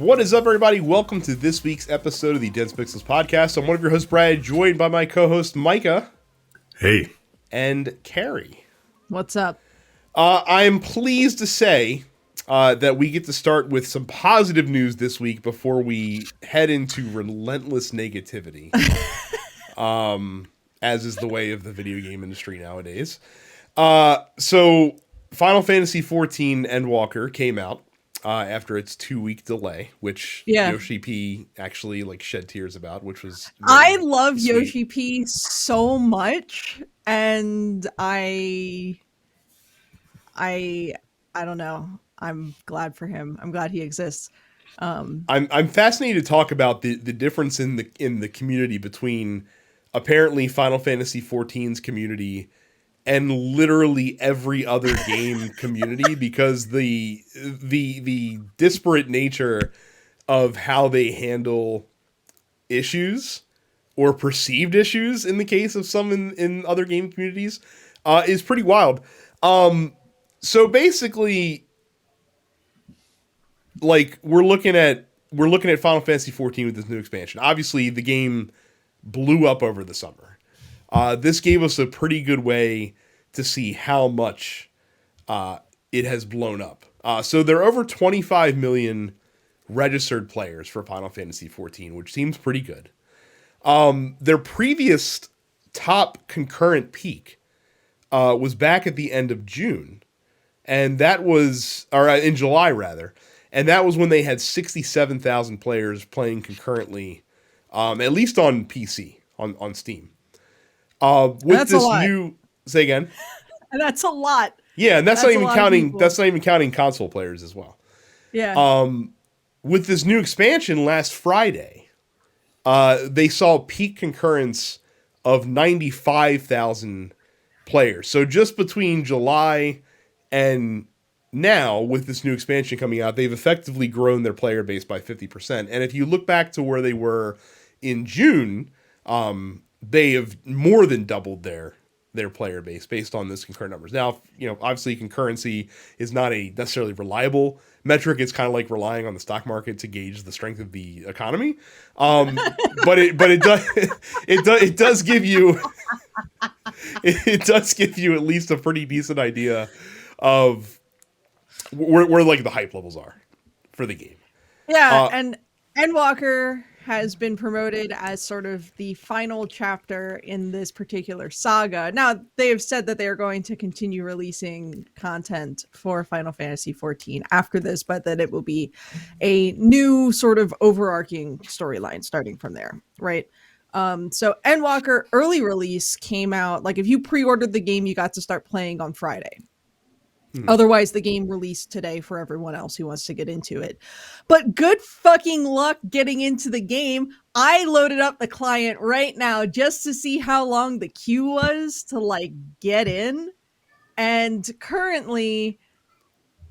What is up, everybody? Welcome to this week's episode of the Dense Pixels podcast. I'm one of your hosts, Brad, joined by my co-host, Micah. Hey. And Carrie. What's up? I am pleased to say that we get to start with some positive news this week before we head into relentless negativity, as is the way of the video game industry nowadays. So, Final Fantasy XIV Endwalker came out after its 2-week delay, which Yoshi P actually shed tears about, which was I love sweet. Yoshi P so much, and I don't know. I'm glad for him. I'm glad he exists. I'm fascinated to talk about the difference in the community between apparently Final Fantasy XIV's community and literally every other game community, because the disparate nature of how they handle issues or perceived issues in the case of some in other game communities is pretty wild. So basically, we're looking at Final Fantasy XIV with this new expansion. Obviously, the game blew up over the summer. This gave us a pretty good way to see how much it has blown up. So there are over 25 million registered players for Final Fantasy XIV, which seems pretty good. Their previous top concurrent peak was back at the end of June, and that was, or in July rather, and that was when they had 67,000 players playing concurrently, at least on PC, on Steam. With that's this a lot. Say again. That's a lot. Yeah, and that's not even counting. That's not even counting console players as well. Yeah. With this new expansion last Friday, they saw peak concurrence of 95,000 players. So just between July and now, with this new expansion coming out, they've effectively grown their player base by 50%. And if you look back to where they were in June, they have more than doubled their player base based on this concurrent numbers. Now, obviously concurrency is not a necessarily reliable metric. It's kind of like relying on the stock market to gauge the strength of the economy. But it does give you at least a pretty decent idea of where the hype levels are for the game. Yeah, and Endwalker has been promoted as sort of the final chapter in this particular saga. Now, they have said that they are going to continue releasing content for Final Fantasy XIV after this, but that it will be a new sort of overarching storyline starting from there, right? So Endwalker early release came out, if you pre-ordered the game, you got to start playing on Friday. Otherwise, the game released today for everyone else who wants to get into it. But good fucking luck getting into the game. I loaded up the client right now just to see how long the queue was to get in. And currently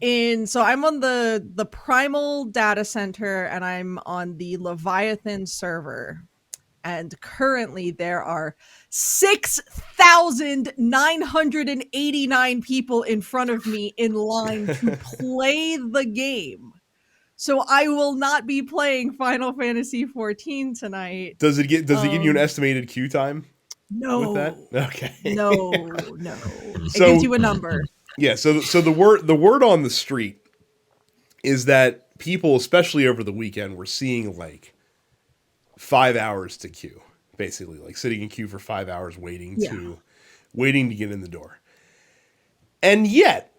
so I'm on the Primal data center and I'm on the Leviathan server. And currently there are 6,989 people in front of me in line to play the game. So I will not be playing Final Fantasy XIV tonight. Does it give you an estimated queue time? No. With that? Okay. No. It gives you a number. Yeah, so the word on the street is that people, especially over the weekend, were seeing 5 hours to queue, basically, sitting in queue for 5 hours waiting to get in the door. And yet,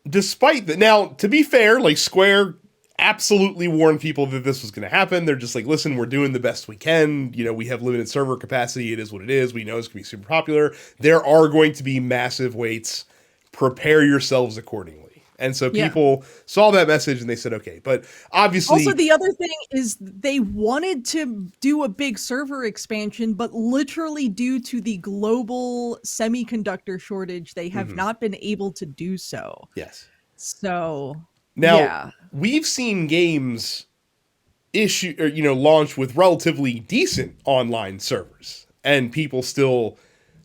despite that, now to be fair, Square absolutely warned people that this was going to happen. They're just listen, we're doing the best we can. We have limited server capacity. It is what it is. We know it's going to be super popular. There are going to be massive waits. Prepare yourselves accordingly. And so people saw that message and they said, okay, but obviously... Also, the other thing is they wanted to do a big server expansion, but literally due to the global semiconductor shortage, they have not been able to do so. Yes. So, now, we've seen games launch with relatively decent online servers and people still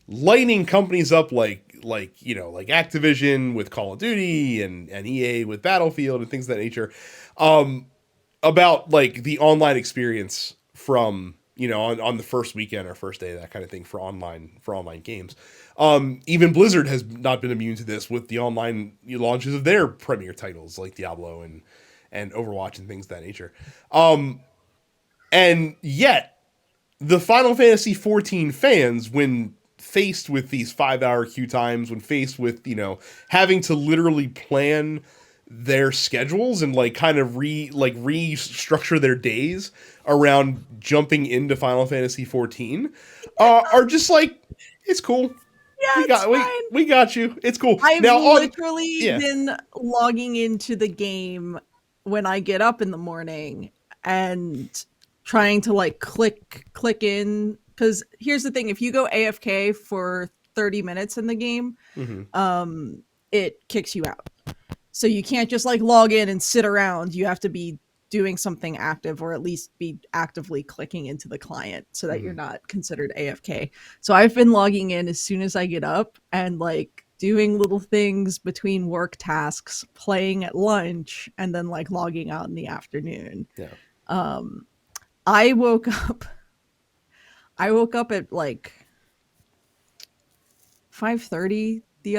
lighting companies up like Activision with Call of Duty and EA with Battlefield and things of that nature. about like the online experience from, you know, on the first weekend or first day, that kind of thing for online games. Even Blizzard has not been immune to this with the online launches of their premier titles like Diablo and Overwatch and things of that nature. And yet the Final Fantasy XIV fans, when faced with these 5-hour queue times, when faced with, you know, having to literally plan their schedules and like kind of restructure their days around jumping into Final Fantasy XIV, are just like, it's cool. Yeah, we got you. It's cool. I've now literally been logging into the game when I get up in the morning and trying to like click in, because here's the thing: if you go AFK for 30 minutes in the game, it kicks you out. So you can't just like log in and sit around. You have to be doing something active, or at least be actively clicking into the client so that you're not considered AFK. So I've been logging in as soon as I get up and like doing little things between work tasks, playing at lunch, and then like logging out in the afternoon. Yeah. I woke up at like 5:30 the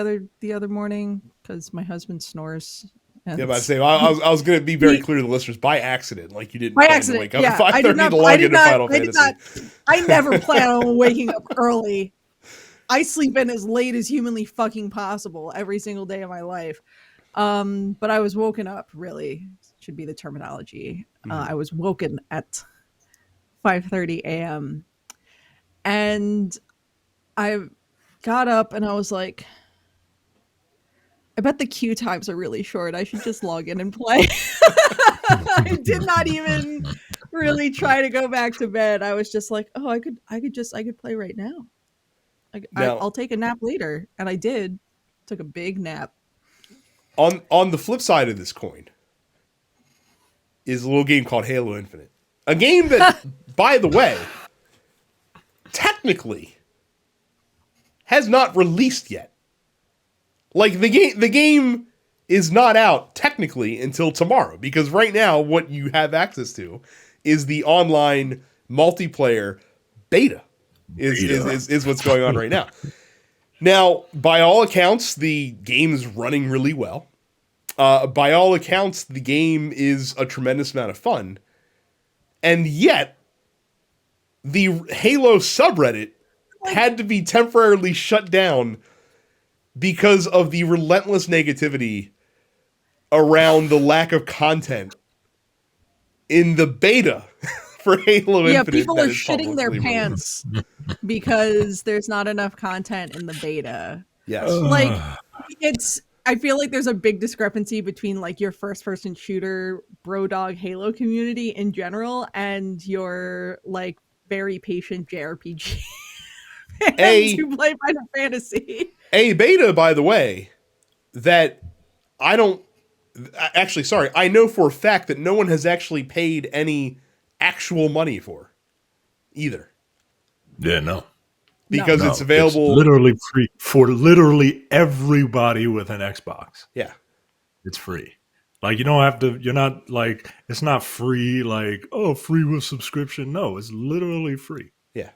other morning because my husband snores. And yeah, but I was going to be very clear to the listeners, by accident, like you didn't by plan accident, to wake up at 5:30 to log into Final Fantasy. I never plan on waking up early. I sleep in as late as humanly fucking possible every single day of my life. But I was woken up, really should be the terminology. I was woken at 5:30 a.m. and I got up and I was like, I bet the queue times are really short. I should just log in and play. I did not even really try to go back to bed. I was just like, oh, I could play right now. I'll take a nap later. And I did. Took a big nap. On the flip side of this coin is a little game called Halo Infinite. A game that, by the way, technically has not released yet. Like the game is not out technically until tomorrow, because right now what you have access to is the online multiplayer beta. Is what's going on right now. Now, by all accounts, the game is running really well. By all accounts, the game is a tremendous amount of fun. And yet, the Halo subreddit had to be temporarily shut down because of the relentless negativity around the lack of content in the beta for Halo Infinite. Yeah, people are shitting their pants because there's not enough content in the beta. Yes. Like, I feel like there's a big discrepancy between like your first-person shooter bro dog Halo community in general and your like very patient JRPG fans who play Final Fantasy. A beta, by the way, that I know for a fact that no one has actually paid any actual money for either. Yeah, no. Because it's available. It's literally free for literally everybody with an Xbox. Yeah. It's free. Like, you don't have to, you're not like, it's not free, like, oh, free with subscription. No, it's literally free. Yeah.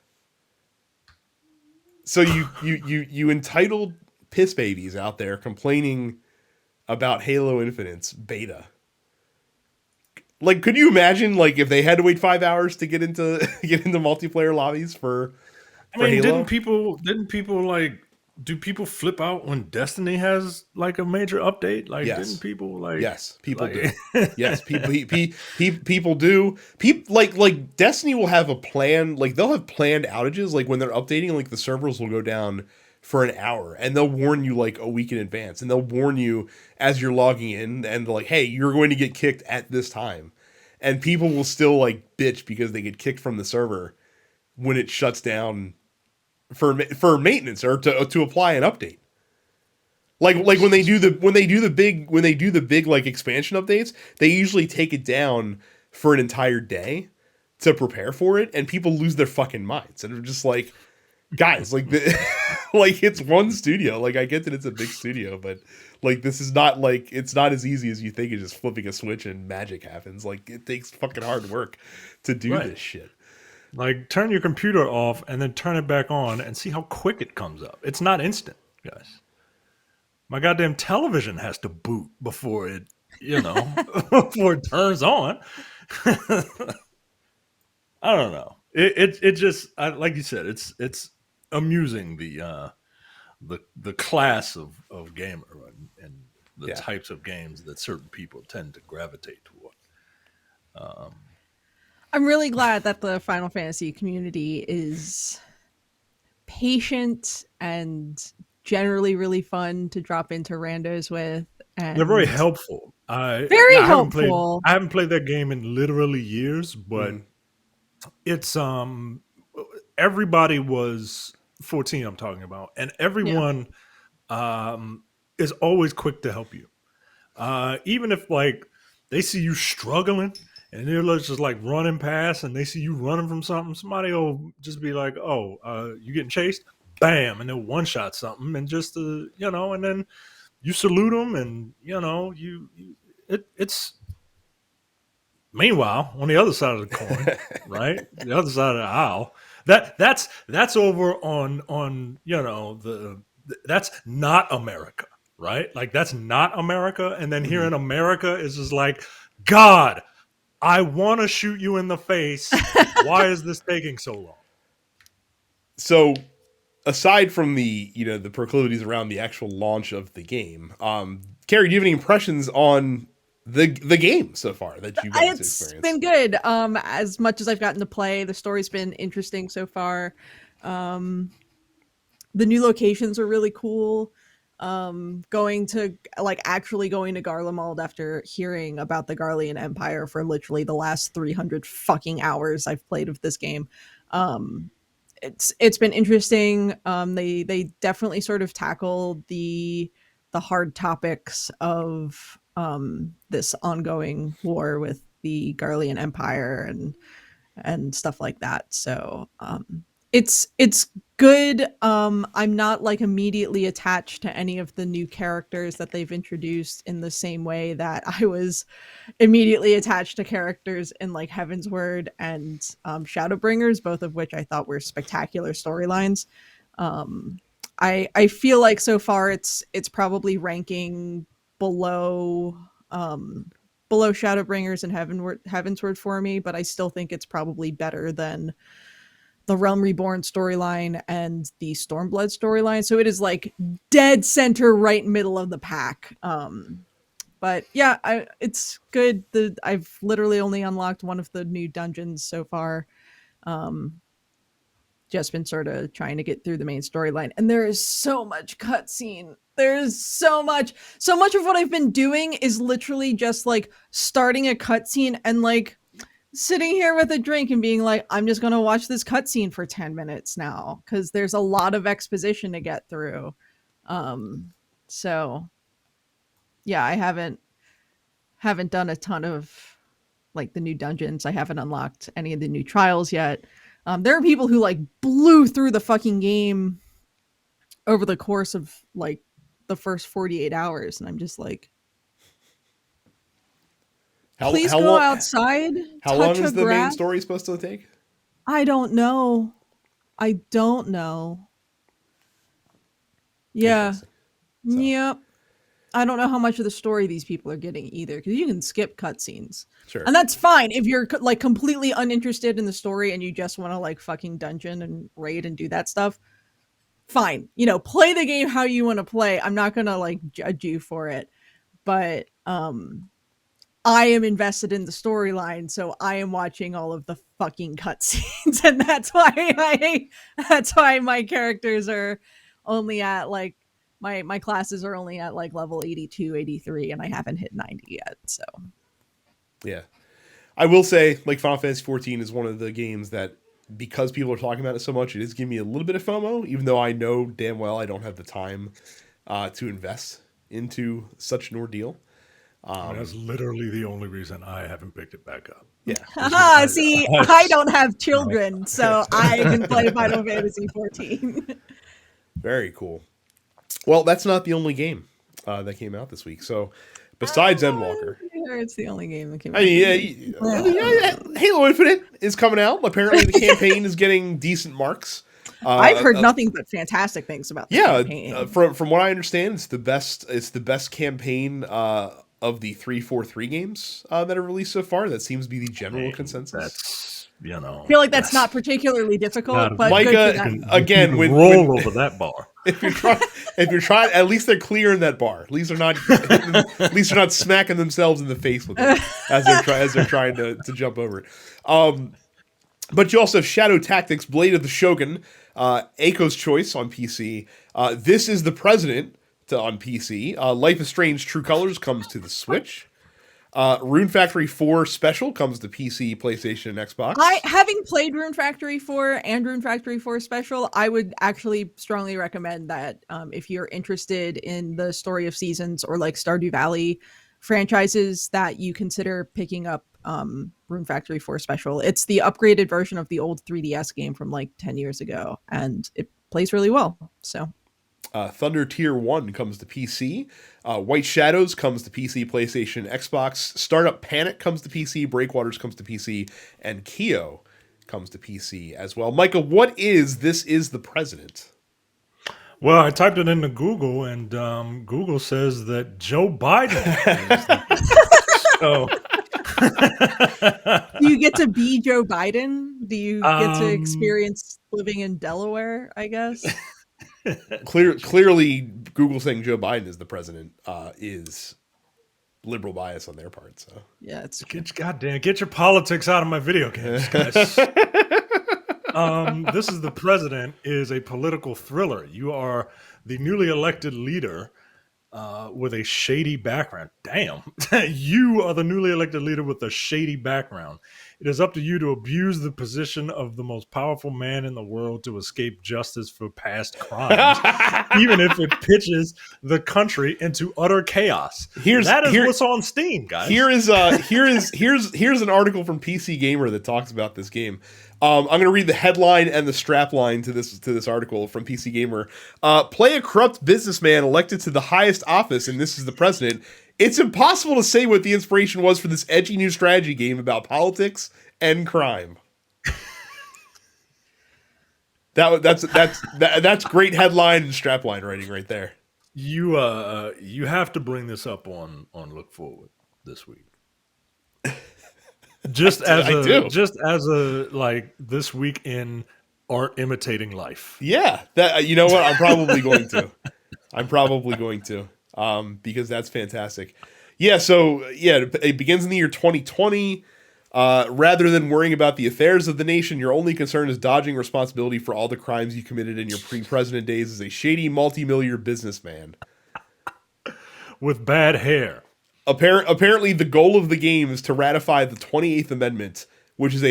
So you entitled piss babies out there complaining about Halo Infinite's beta. Like, could you imagine like if they had to wait 5 hours to get into multiplayer lobbies for Halo? Didn't people like, do people flip out when Destiny has like a major update? Like, yes. Didn't people like? Yes, people do. Yes, people do. People like Destiny will have a plan. Like they'll have planned outages. Like when they're updating, like the servers will go down for an hour, and they'll warn you like a week in advance, and they'll warn you as you're logging in, and they're like, hey, you're going to get kicked at this time, and people will still like bitch because they get kicked from the server when it shuts down for maintenance or to apply an update. Like when they do the big like expansion updates, they usually take it down for an entire day to prepare for it, and people lose their fucking minds, and they're just like, guys, like like it's one studio. Like I get that it's a big studio, but like this is not like it's not as easy as you think. It's just flipping a switch and magic happens. Like it takes fucking hard work to do Right. this shit. Like turn your computer off and then turn it back on and see how quick it comes up. It's not instant, guys. My goddamn television has to boot before it, before it turns on. I don't know. It just like you said, it's amusing the class of gamer and the types of games that certain people tend to gravitate toward. I'm really glad that the Final Fantasy community is patient and generally really fun to drop into randos with. And they're very helpful. Very helpful. I haven't played that game in literally years, but it's everybody was 14. I'm talking about, and everyone is always quick to help you, even if like they see you struggling. And they're just like running past, and they see you running from something. Somebody will just be like, "Oh, you getting chased?" Bam, and they'll one shot something, and just and then you salute them, and it's. Meanwhile, on the other side of the coin, right, the other side of the aisle, that's over on that's not America, right? Like that's not America, and then here in America is just like God. I want to shoot you in the face. Why is this taking so long? So, aside from the the proclivities around the actual launch of the game, Carrie, do you have any impressions on the game so far that you've gotten to experience? It's been good. As much as I've gotten to play, the story's been interesting so far. The new locations are really cool. Going to Garlemald after hearing about the Garlean Empire for literally the last 300 fucking hours I've played of this game. It's been interesting. They definitely sort of tackle the hard topics of this ongoing war with the Garlean Empire and stuff like that. So it's good. I'm not like immediately attached to any of the new characters that they've introduced in the same way that I was immediately attached to characters in like Heavensward and Shadowbringers, both of which I thought were spectacular storylines. I feel like so far it's probably ranking below Shadowbringers and Heavensward for me, but I still think it's probably better than the Realm Reborn storyline and the Stormblood storyline. So it is like dead center, right middle of the pack. But yeah, it's good. I've literally only unlocked one of the new dungeons so far. Just been sort of trying to get through the main storyline, and there is so much cutscene. There's so much of what I've been doing is literally just like starting a cutscene and like sitting here with a drink and being like, I'm just going to watch this cutscene for 10 minutes now because there's a lot of exposition to get through. So yeah, I haven't done a ton of like the new dungeons. I haven't unlocked any of the new trials yet. There are people who like blew through the fucking game over the course of like the first 48 hours. And I'm just like, please go outside. How long is the main story supposed to take? I don't know. Yeah. Yep. I don't know how much of the story these people are getting either, because you can skip cutscenes. Sure. And that's fine if you're like completely uninterested in the story and you just want to like fucking dungeon and raid and do that stuff. Fine. Play the game how you want to play. I'm not going to like judge you for it. But I am invested in the storyline, so I am watching all of the fucking cutscenes, and that's why my characters are only at like my classes are only at like level 82, 83, and I haven't hit 90 yet. So yeah, I will say like Final Fantasy XIV is one of the games that, because people are talking about it so much, it is giving me a little bit of FOMO, even though I know damn well I don't have the time to invest into such an ordeal. That's literally the only reason I haven't picked it back up. Yeah. See, I don't have children, so I can play Final Fantasy 14. Very cool. Well, that's not the only game that came out this week. So, besides Endwalker, It's the only game that came out. Halo Infinite is coming out. Apparently, the campaign is getting decent marks. I've heard nothing but fantastic things about the campaign. From what I understand, it's the best. It's the best campaign of the 343 games that are released so far. That seems to be the general consensus. That's I feel like that's not particularly difficult, but Micah, again, when roll over that bar. If you're trying, at least they're clearing that bar. At least they're not smacking themselves in the face with it as they're trying to jump over it. But you also have Shadow Tactics, Blade of the Shogun, Aiko's Choice on PC. This is the President on PC. Life is Strange True Colors comes to the Switch. Rune Factory 4 Special comes to PC, PlayStation, and Xbox. Having played Rune Factory 4 and Rune Factory 4 Special, I would actually strongly recommend that if you're interested in the Story of Seasons or like Stardew Valley franchises, that you consider picking up Rune Factory 4 Special. It's the upgraded version of the old 3DS game from like 10 years ago, and it plays really well. So Thunder Tier 1 comes to PC. White Shadows comes to PC, PlayStation, Xbox. Startup Panic comes to PC. Breakwaters comes to PC. And Kyo comes to PC as well. Micah, what is This Is the President? Well, I typed it into Google, and Google says that Joe Biden is Do you get to be Joe Biden? Do you get to experience living in Delaware, I guess? Clearly, Google saying Joe Biden is the president is liberal bias on their part. So yeah, it's get your politics out of my video games, guys. This Is the President is a political thriller. You are the newly elected leader with a shady background. Damn, you are the newly elected leader with a shady background. It is up to you to abuse the position of the most powerful man in the world to escape justice for past crimes, even if it pitches the country into utter chaos. That is what's on Steam, guys. Here's an article from PC Gamer that talks about this game. I'm going to read the headline and the strap line to this article from PC Gamer. Play a corrupt businessman elected to the highest office, and This Is the President. It's impossible to say what the inspiration was for this edgy new strategy game about politics and crime. That's great headline and strapline writing right there. You have to bring this up on Look Forward this week. Just as a like this week in art imitating life. Yeah, that you know what? I'm probably going to. Because that's fantastic. Yeah, so it begins in the year 2020. Rather than worrying about the affairs of the nation, your only concern is dodging responsibility for all the crimes you committed in your pre-president days as a shady multi-millionaire businessman. With bad hair. Apparently, the goal of the game is to ratify the 28th Amendment, which is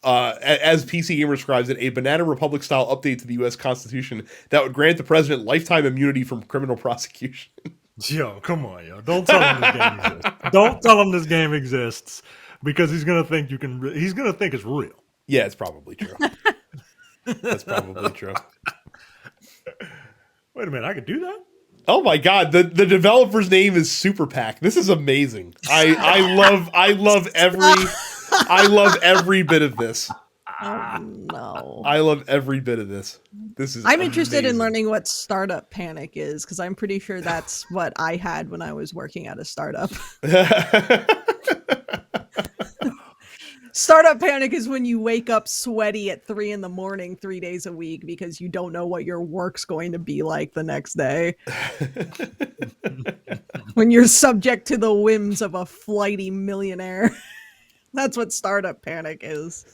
as PC Gamer describes it, a Banana Republic-style update to the U.S. Constitution that would grant the president lifetime immunity from criminal prosecution. Yo, come on, yo! Don't tell him this game exists. Don't tell him this game exists because he's gonna think he's gonna think it's real. Yeah, it's probably true. That's probably true. Wait a minute, I could do that? Oh my god, the developer's name is Super Pack. This is amazing. I love every bit of this. Oh no. I love every bit of this. This is I'm interested in learning what Startup Panic is, because I'm pretty sure that's what I had when I was working at a startup. Startup Panic is when you wake up sweaty at 3 a.m, 3 days a week because you don't know what your work's going to be like the next day. When you're subject to the whims of a flighty millionaire. That's what Startup Panic is.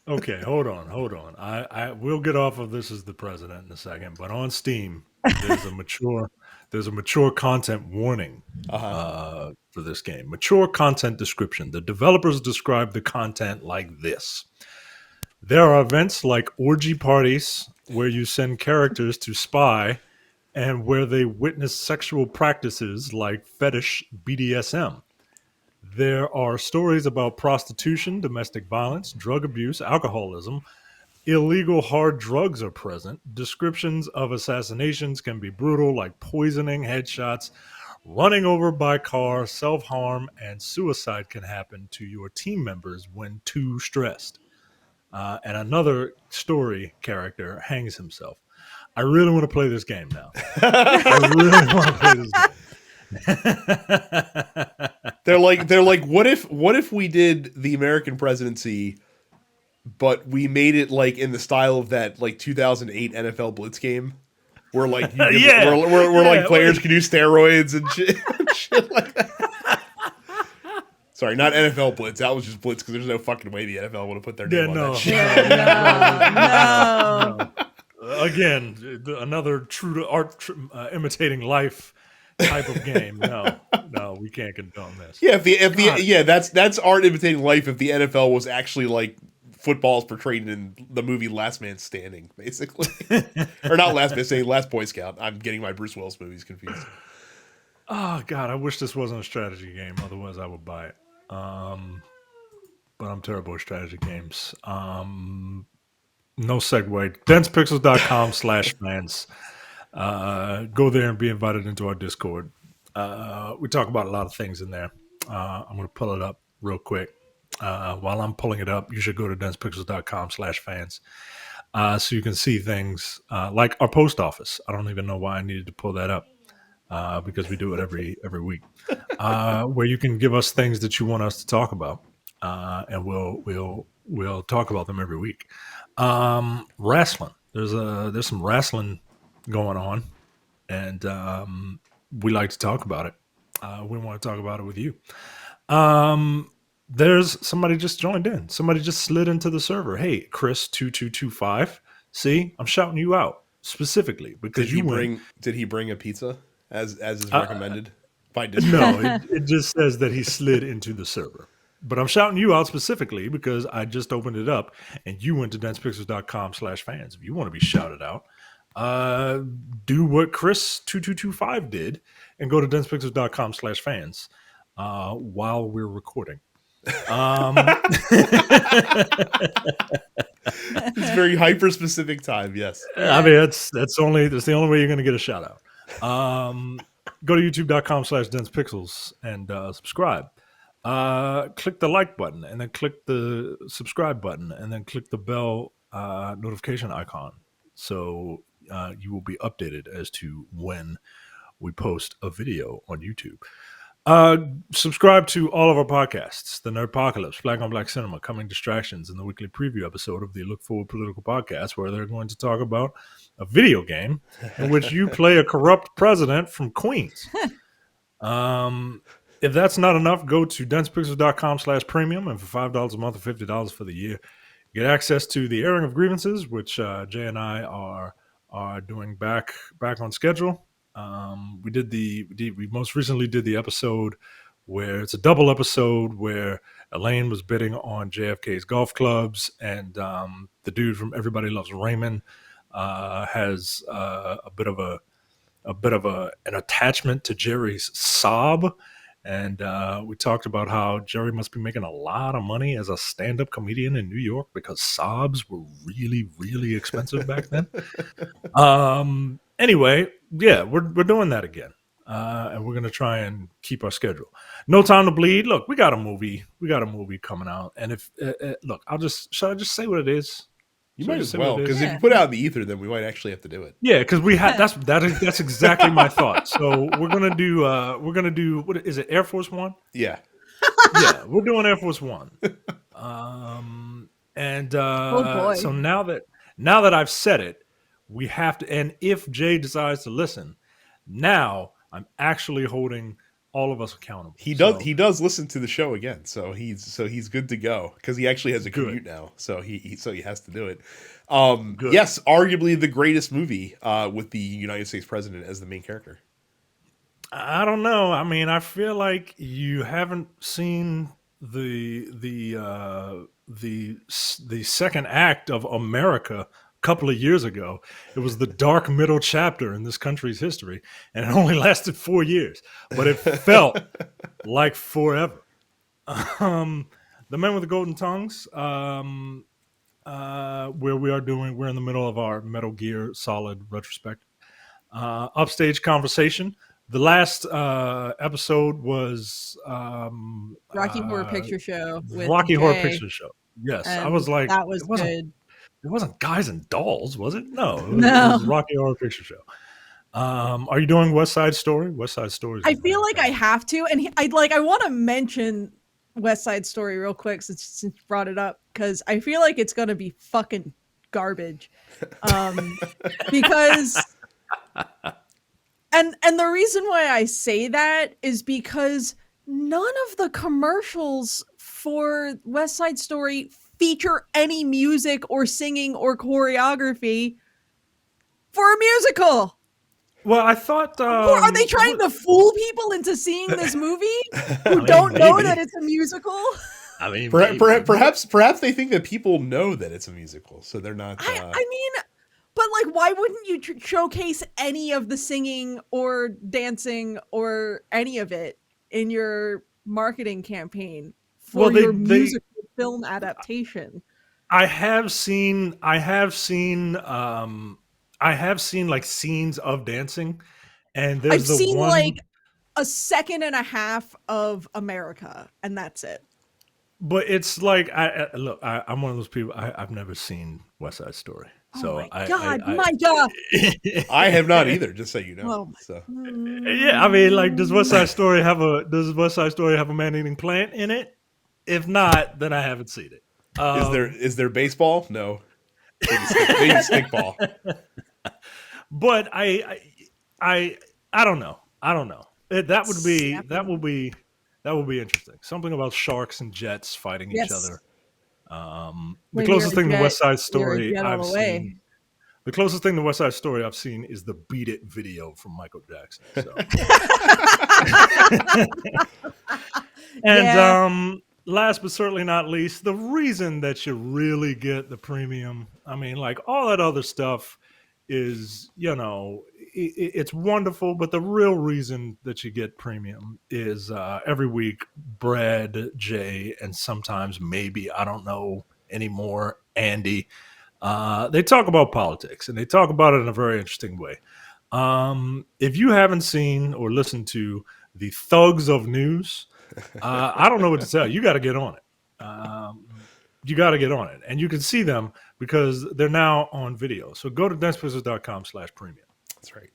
Okay, hold on. I will get off of This Is the President in a second, but on Steam, there's a mature content warning for this game. Mature content description. The developers describe the content like this. There are events like orgy parties where you send characters to spy and where they witness sexual practices like fetish BDSM. There are stories about prostitution, domestic violence, drug abuse, alcoholism. Illegal hard drugs are present. Descriptions of assassinations can be brutal, like poisoning, headshots, running over by car, self-harm, and suicide can happen to your team members when too stressed. And another story character hangs himself. I really want to play this game now. I really want to play this game. They're like, what if we did the American presidency, but we made it like in the style of that like 2008 NFL Blitz game, where like you could, where like players can do steroids and shit, shit like that. Sorry, not NFL Blitz. That was just Blitz because there's no fucking way the NFL would have put their name on that shit. No. Again, another true to art, imitating life type of game. No, we can't condone this. Yeah, that's art imitating life. If the NFL was actually like football is portrayed in the movie Last Man Standing, basically, or not Last Man Standing, Last Boy Scout. I'm getting my Bruce Willis movies confused. Oh God, I wish this wasn't a strategy game. Otherwise, I would buy it. But I'm terrible at strategy games. No segue. densepixels.com/fans. Go there and be invited into our Discord. We talk about a lot of things in there. I'm going to pull it up real quick. While I'm pulling it up, you should go to densepixels.com/fans. So you can see things like our post office. I don't even know why I needed to pull that up. Because we do it every week, where you can give us things that you want us to talk about, and we'll talk about them every week. Wrestling, there's some wrestling going on, and we like to talk about it. We want to talk about it with you. There's somebody just joined in. Somebody just slid into the server. Hey, Chris 2225. See, I'm shouting you out specifically because Did he bring a pizza? As is recommended by Discord. No, it just says that he slid into the server. But I'm shouting you out specifically because I just opened it up and you went to densepixels.com/fans. If you want to be shouted out, do what Chris 2225 did and go to densepixels.com/fans while we're recording. It's very hyper specific time. Yes, I mean that's the only way you're going to get a shout out. Go to youtube.com/densepixels and subscribe. Click the like button and then click the subscribe button and then click the bell notification icon, so you will be updated as to when we post a video on YouTube. Subscribe to all of our podcasts: The Nerdpocalypse, Black on Black Cinema, Coming Distractions, and the weekly preview episode of the Look Forward Political Podcast, where they're going to talk about a video game in which you play a corrupt president from Queens. If that's not enough, go to densepixels.com/premium, and for $5 a month or $50 for the year, you get access to the airing of grievances, which Jay and I are doing back on schedule. We most recently did the episode where it's a double episode where Elaine was bidding on JFK's golf clubs, and the dude from Everybody Loves Raymond has a bit of an attachment to Jerry's sob, and we talked about how Jerry must be making a lot of money as a stand-up comedian in New York because sobs were really, really expensive back then. Anyway, yeah, we're doing that again, and we're gonna try and keep our schedule. No Time to Bleed. Look, we got a movie coming out, and if look, should I just say what it is? You might as well, because if you put it out in the ether, then we might actually have to do it. Yeah, because we had that's exactly my thought. So we're gonna do what is it? Air Force One? Yeah, yeah, we're doing Air Force One. So now that I've said it, we have to. And if Jay decides to listen, now I'm actually holding all of us accountable. He does listen to the show again, so he's good to go because he actually has a commute now, so he has to do it. Yes, arguably the greatest movie with the United States president as the main character. I don't know. I mean, I feel like you haven't seen the second act of America couple of years ago. It was the dark middle chapter in this country's history, and it only lasted 4 years, but it felt like forever. The Men with the Golden Tongues, where we're in the middle of our Metal Gear Solid retrospective. Upstage Conversation. The last episode was Rocky Horror Picture Show with Rocky Jay, Horror Picture Show. Yes, I was like, that was good. It wasn't Guys and Dolls, was it? No, it No. was Rocky Horror Picture Show. Are you doing West Side Story? West Side Story. I feel like I have to, and I want to mention West Side Story real quick since you brought it up, because I feel like it's gonna be fucking garbage. Because and the reason why I say that is because none of the commercials for West Side Story feature any music or singing or choreography for a musical. Well, I thought. Or are they trying to fool people into seeing this movie who don't know that it's a musical? I mean, perhaps they think that people know that it's a musical, so they're not. I mean, but like, why wouldn't you showcase any of the singing or dancing or any of it in your marketing campaign for your musical film adaptation? I have seen like scenes of dancing, and I've seen like a second and a half of America, and that's it. But it's like, I'm one of those people. I've never seen West Side Story, so my God. I have not either. Just so you know. Yeah, I mean, like, does West Side Story have a man-eating plant in it? If not, then I haven't seen it. Is there baseball? No. Maybe stickball. But I don't know. That would be interesting. Something about sharks and jets fighting each other. The closest thing to West Side Story I've seen. The closest thing to West Side Story I've seen is the Beat It video from Michael Jackson. So. And last but certainly not least, the reason that you really get the premium, I mean, like, all that other stuff is, it's wonderful, but the real reason that you get premium is every week Brad, Jay, and sometimes maybe, I don't know anymore, Andy, they talk about politics, and they talk about it in a very interesting way. If you haven't seen or listened to the Thugs of News, I don't know what to tell you. You got to get on it. You got to get on it, and you can see them because they're now on video. So go to densepixels.com/premium. That's right.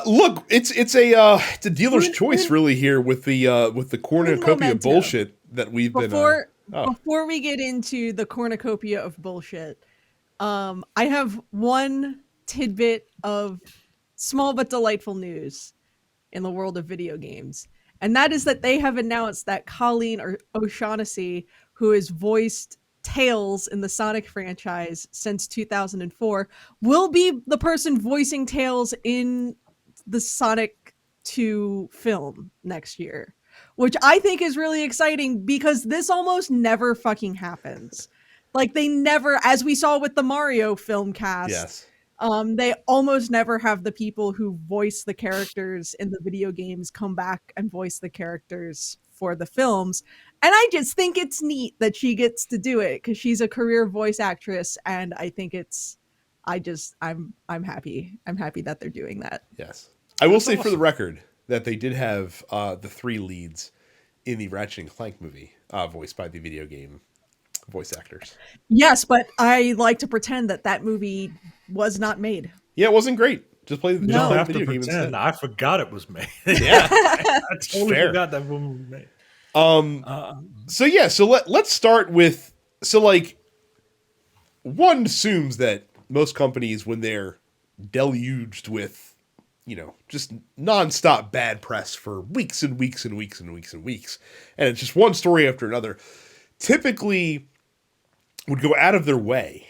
Look, it's a dealer's choice really here with the cornucopia of bullshit that we've been. Before we get into the cornucopia of bullshit, I have one tidbit of small but delightful news in the world of video games. And that is that they have announced that Colleen O'Shaughnessy, who has voiced Tails in the Sonic franchise since 2004, will be the person voicing Tails in the Sonic 2 film next year, which I think is really exciting because this almost never fucking happens. Like, they never, as we saw with the Mario film cast, yes. They almost never have the people who voice the characters in the video games come back and voice the characters for the films. And I just think it's neat that she gets to do it because she's a career voice actress. And I think I'm happy. I'm happy that they're doing that. Yes. I will say for the record that they did have the three leads in the Ratchet and Clank movie voiced by the video game voice actors. Yes, but I like to pretend that movie was not made. Yeah, it wasn't great. Just play the video game instead. I forgot it was made. Yeah, I totally forgot that movie was made. So let's start with one assumes that most companies, when they're deluged with just nonstop bad press for weeks and weeks and weeks and weeks and weeks, and it's just one story after another, typically would go out of their way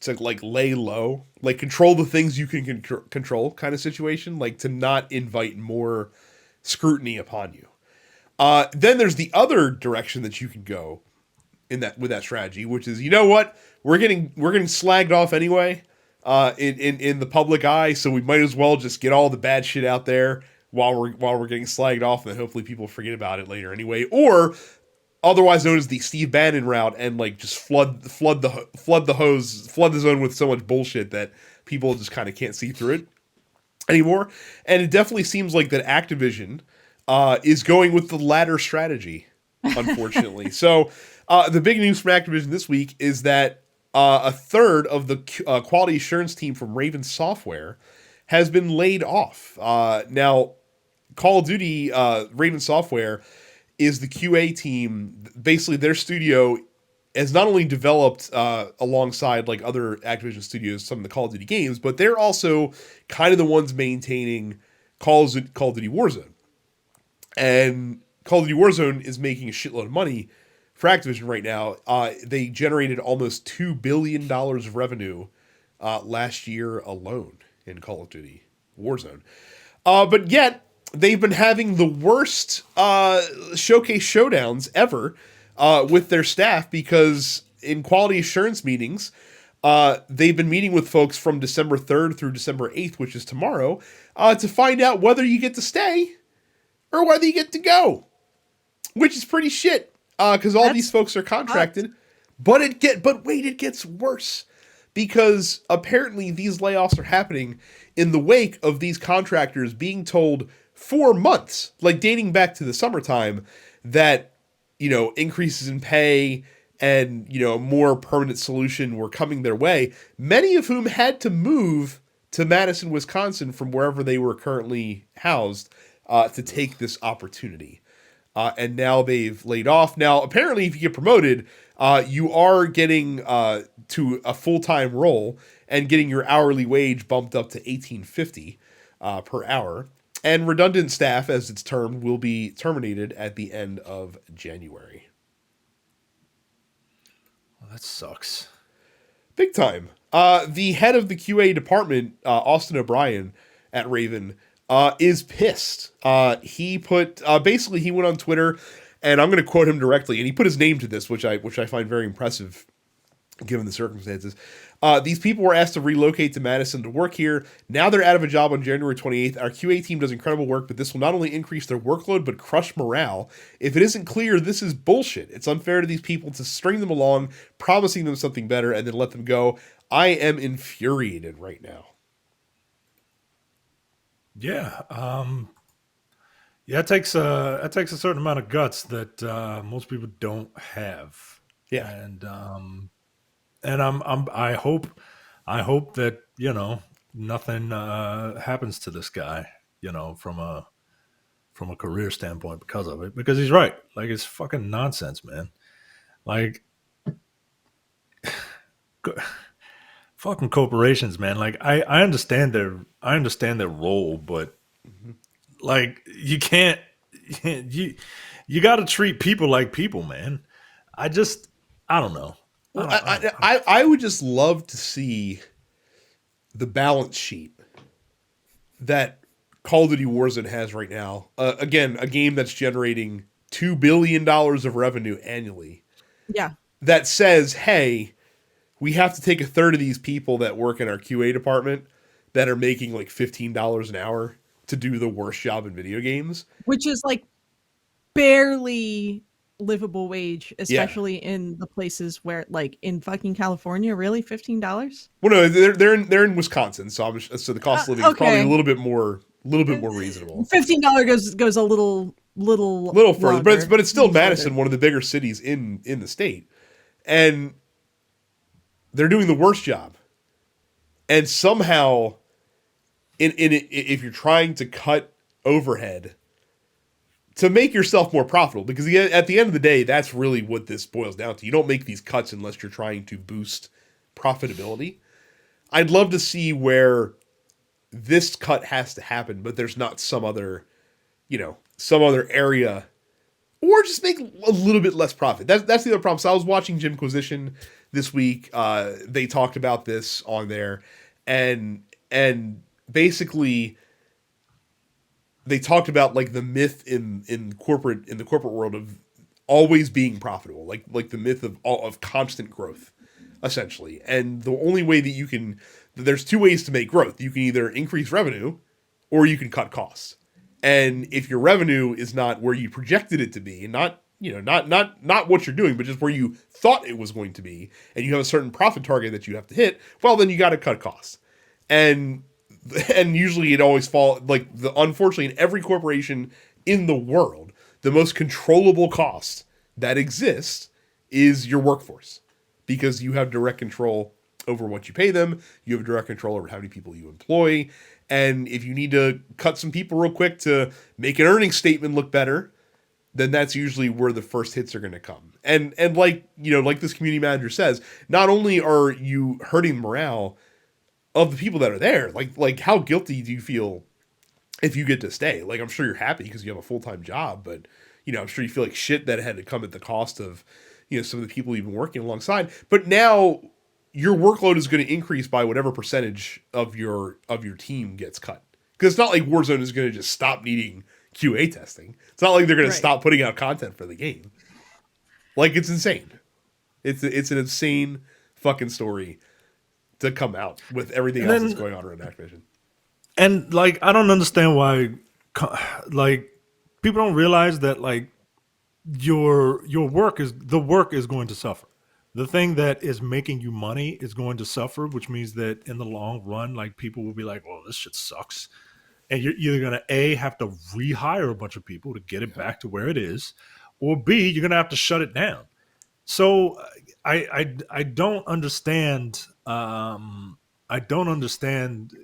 to lay low, control the things you can control kind of situation, to not invite more scrutiny upon you. Then there's the other direction that you can go, with that strategy, which is, you know what, we're getting slagged off anyway, in the public eye, so we might as well just get all the bad shit out there while we're getting slagged off, and then hopefully people forget about it later anyway, or otherwise known as the Steve Bannon route, and like just flood the zone with so much bullshit that people just kind of can't see through it anymore. And it definitely seems like that Activision is going with the latter strategy, unfortunately. So the big news from Activision this week is that a third of the quality assurance team from Raven Software has been laid off. Now, Call of Duty Raven Software is the QA team. Basically, their studio has not only developed alongside like other Activision studios some of the Call of Duty games, but they're also kind of the ones maintaining Call of Duty Warzone. And Call of Duty Warzone is making a shitload of money for Activision right now. They generated almost $2 billion of revenue last year alone in Call of Duty Warzone. But yet, they've been having the worst showcase showdowns ever with their staff, because in quality assurance meetings, they've been meeting with folks from December 3rd through December 8th, which is tomorrow, to find out whether you get to stay or whether you get to go, which is pretty shit, because all these folks are contracted. But it gets worse, because apparently these layoffs are happening in the wake of these contractors being told for months, like dating back to the summertime, that, you know, increases in pay and, you know, a more permanent solution were coming their way, many of whom had to move to Madison, Wisconsin from wherever they were currently housed to take this opportunity. And now they've laid off. Now, apparently, if you get promoted, you are getting to a full-time role and getting your hourly wage bumped up to $18.50 per hour. And redundant staff, as it's termed, will be terminated at the end of January. Well, that sucks. Big time. The head of the QA department, Austin O'Brien at Raven, is pissed. He put basically he went on Twitter, and I'm going to quote him directly, and he put his name to this, which I find very impressive given the circumstances. These people were asked to relocate to Madison to work here. Now they're out of a job on January 28th. Our QA team does incredible work, but this will not only increase their workload, but crush morale. If it isn't clear, this is bullshit. It's unfair to these people to string them along, promising them something better, and then let them go. I am infuriated right now. Yeah. Yeah, it takes a certain amount of guts that most people don't have. Yeah. And I hope that, you know, nothing happens to this guy, you know, from a career standpoint because of it, because he's right. Like, it's fucking nonsense, man. Like, fucking corporations, man. Like, I understand their role, but like, you got to treat people like people, man. I don't know. I would just love to see the balance sheet that Call of Duty Warzone has right now. Again, a game that's generating $2 billion of revenue annually. Yeah. That says, hey, we have to take a third of these people that work in our QA department that are making like $15 an hour to do the worst job in video games. Which is like barely livable wage, especially in the places where, like, in fucking California, really $15? Well, no, they're in Wisconsin, so the cost of living is probably a little bit more reasonable. $15 goes a little further, longer, but it's still Madison, one of the bigger cities in the state, and they're doing the worst job. And somehow, if you're trying to cut overhead to make yourself more profitable, because at the end of the day, that's really what this boils down to. You don't make these cuts unless you're trying to boost profitability. I'd love to see where this cut has to happen, but there's not some other area, or just make a little bit less profit. That's the other problem. So I was watching Jimquisition this week. They talked about this on there, and basically they talked about like the myth in the corporate world of always being profitable, like the myth of constant growth, essentially. And the only way that you can, there's two ways to make growth. You can either increase revenue, or you can cut costs. And if your revenue is not where you projected it to be, not not what you're doing, but just where you thought it was going to be, and you have a certain profit target that you have to hit, well, then you got to cut costs. And usually it always falls unfortunately in every corporation in the world, the most controllable cost that exists is your workforce, because you have direct control over what you pay them. You have direct control over how many people you employ. And if you need to cut some people real quick to make an earnings statement look better, then that's usually where the first hits are going to come. And like this community manager says, not only are you hurting morale of the people that are there, like how guilty do you feel if you get to stay? Like, I'm sure you're happy because you have a full-time job, but I'm sure you feel like shit that it had to come at the cost of some of the people you've been working alongside. But now your workload is going to increase by whatever percentage of your team gets cut. Because it's not like Warzone is going to just stop needing QA testing. It's not like they're going to stop putting out content for the game. Like, it's insane. It's an insane fucking story to come out with everything else that's going on around Activision. And like, I don't understand why, like, people don't realize that like your work is going to suffer. The thing that is making you money is going to suffer, which means that in the long run, like, people will be like, "Oh, this shit sucks," and you're either gonna have to rehire a bunch of people to get it back to where it is, or B, you're gonna have to shut it down. So I don't understand. I don't understand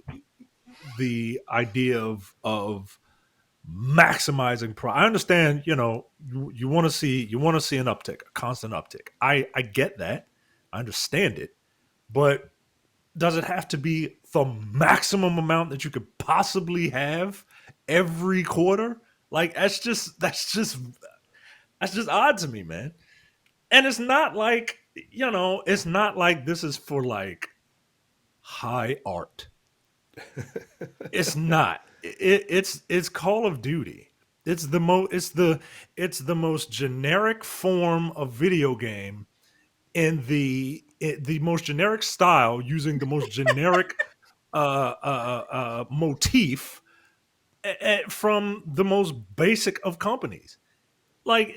the idea of maximizing I understand, you want to see an uptick, a constant uptick. I get that. I understand it. But does it have to be the maximum amount that you could possibly have every quarter? Like, that's just odd to me, man. And it's not like, it's not like this is for like high art. It's not. It's Call of Duty. It's the most generic form of video game in the most generic style, using the most generic motif from the most basic of companies. Like,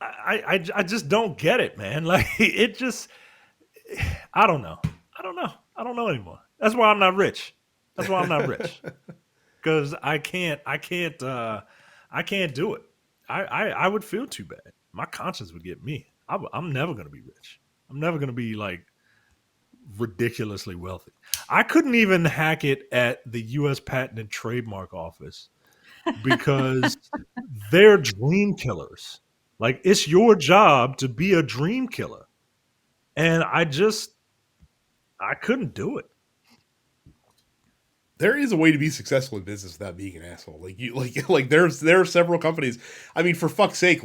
I just don't get it, man. Like, it just, I don't know anymore. That's why I'm not rich. Because I can't do it. I would feel too bad. My conscience would get me. I'm never going to be rich. I'm never going to be like ridiculously wealthy. I couldn't even hack it at the U.S. Patent and Trademark Office because they're dream killers. Like, it's your job to be a dream killer. And I couldn't do it. There is a way to be successful in business without being an asshole. Like there are several companies. I mean, for fuck's sake,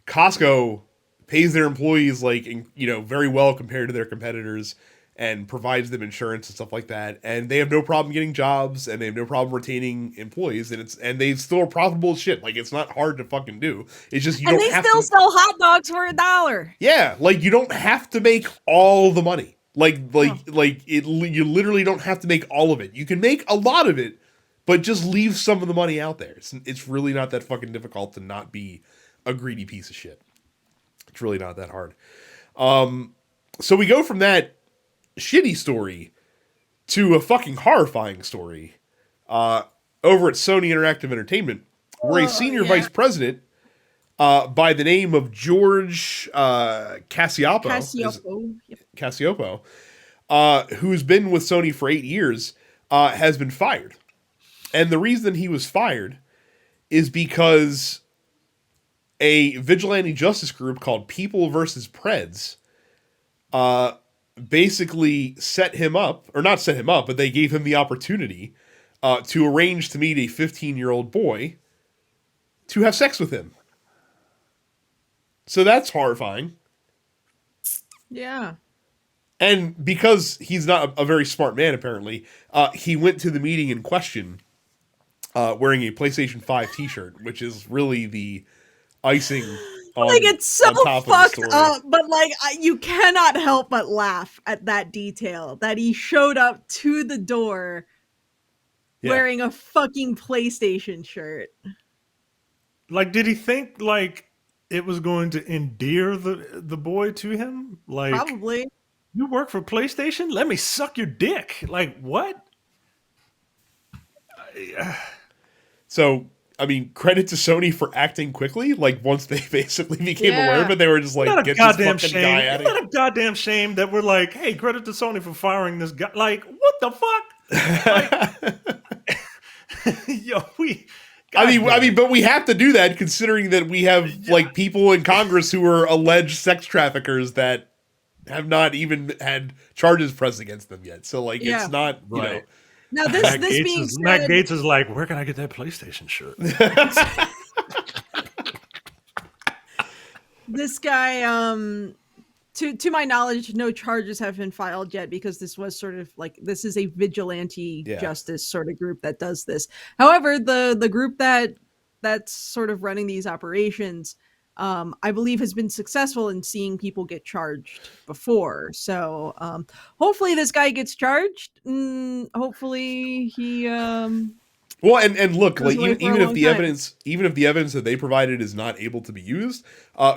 Costco pays their employees very well compared to their competitors, and provides them insurance and stuff like that. And they have no problem getting jobs, and they have no problem retaining employees, and they still are profitable as shit. Like, it's not hard to fucking do. It's just you don't have to. And they still sell hot dogs for $1. Yeah, like, you don't have to make all the money. You literally don't have to make all of it. You can make a lot of it, but just leave some of the money out there. It's really not that fucking difficult to not be a greedy piece of shit. It's really not that hard. So we go from that shitty story to a fucking horrifying story over at Sony Interactive Entertainment, where a senior vice president by the name of George Cassiopo, who's been with Sony for 8 years, has been fired. And the reason he was fired is because a vigilante justice group called People versus Preds basically set him up, or not set him up, but they gave him the opportunity to arrange to meet a 15-year-old boy to have sex with him. So that's horrifying. Yeah. And because he's not a very smart man, apparently, he went to the meeting in question wearing a PlayStation 5 T-shirt, which is really the icing on, Like, it's so on top fucked of the story. up, but like you cannot help but laugh at that detail that he showed up to the door wearing a fucking PlayStation shirt. Like, did he think like it was going to endear the boy to him? Like, Probably. you work for PlayStation? Let me suck your dick. Like, what? So, I mean, credit to Sony for acting quickly. Like, once they basically became aware of it, they were just like, Not a get goddamn this fucking shame. guy out of here. Not a goddamn shame that we're like, hey, credit to Sony for firing this guy. Like, what the fuck? Like, yo, I mean, but we have to do that considering that we have like people in Congress who are alleged sex traffickers that have not even had charges pressed against them yet. So like, it's not, you know. Now Matt Matt Gates is like, where can I get that PlayStation shirt? This guy, to my knowledge, no charges have been filed yet because this was sort of like, this is a vigilante justice sort of group that does this. However, the group that's sort of running these operations, I believe has been successful in seeing people get charged before. So hopefully this guy gets charged. Hopefully he well, and look, like even if the evidence that they provided is not able to be used,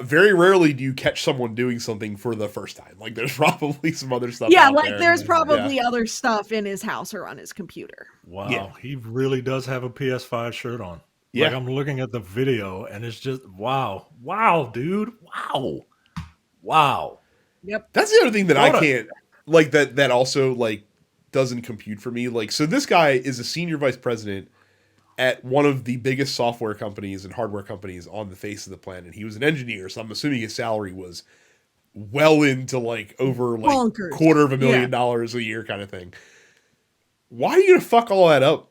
very rarely do you catch someone doing something for the first time. Like there's probably some other stuff. Yeah, like there's probably other stuff in his house or on his computer. Wow, he really does have a PS5 shirt on. Yeah. Like I'm looking at the video and it's just wow, dude, wow. Yep. That's the other thing that I can't like that also like doesn't compute for me. Like, so this guy is a senior vice president at one of the biggest software companies and hardware companies on the face of the planet. He was an engineer, so I'm assuming his salary was well into like over like bonkers. $250,000 a year kind of thing. Why are you gonna fuck all that up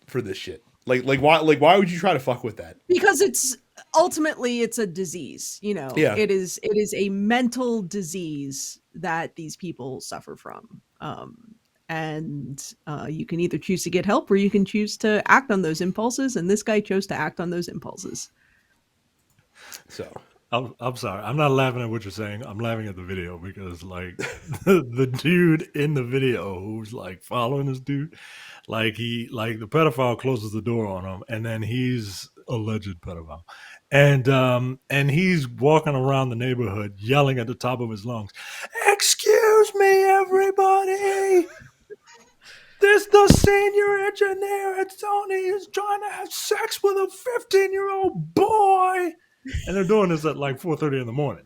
for this shit? Like why would you try to fuck with that? Because it's ultimately it's a disease, you know. Yeah. It is a mental disease that these people suffer from. And you can either choose to get help or you can choose to act on those impulses, and this guy chose to act on those impulses. So I'm sorry. I'm not laughing at what you're saying. I'm laughing at the video because, like, the dude in the video who's like following this dude, like the pedophile closes the door on him, and then he's alleged pedophile, and he's walking around the neighborhood yelling at the top of his lungs, "Excuse me, everybody! The senior engineer at Sony is trying to have sex with a 15-year-old boy." And they're doing this at like 4:30 in the morning.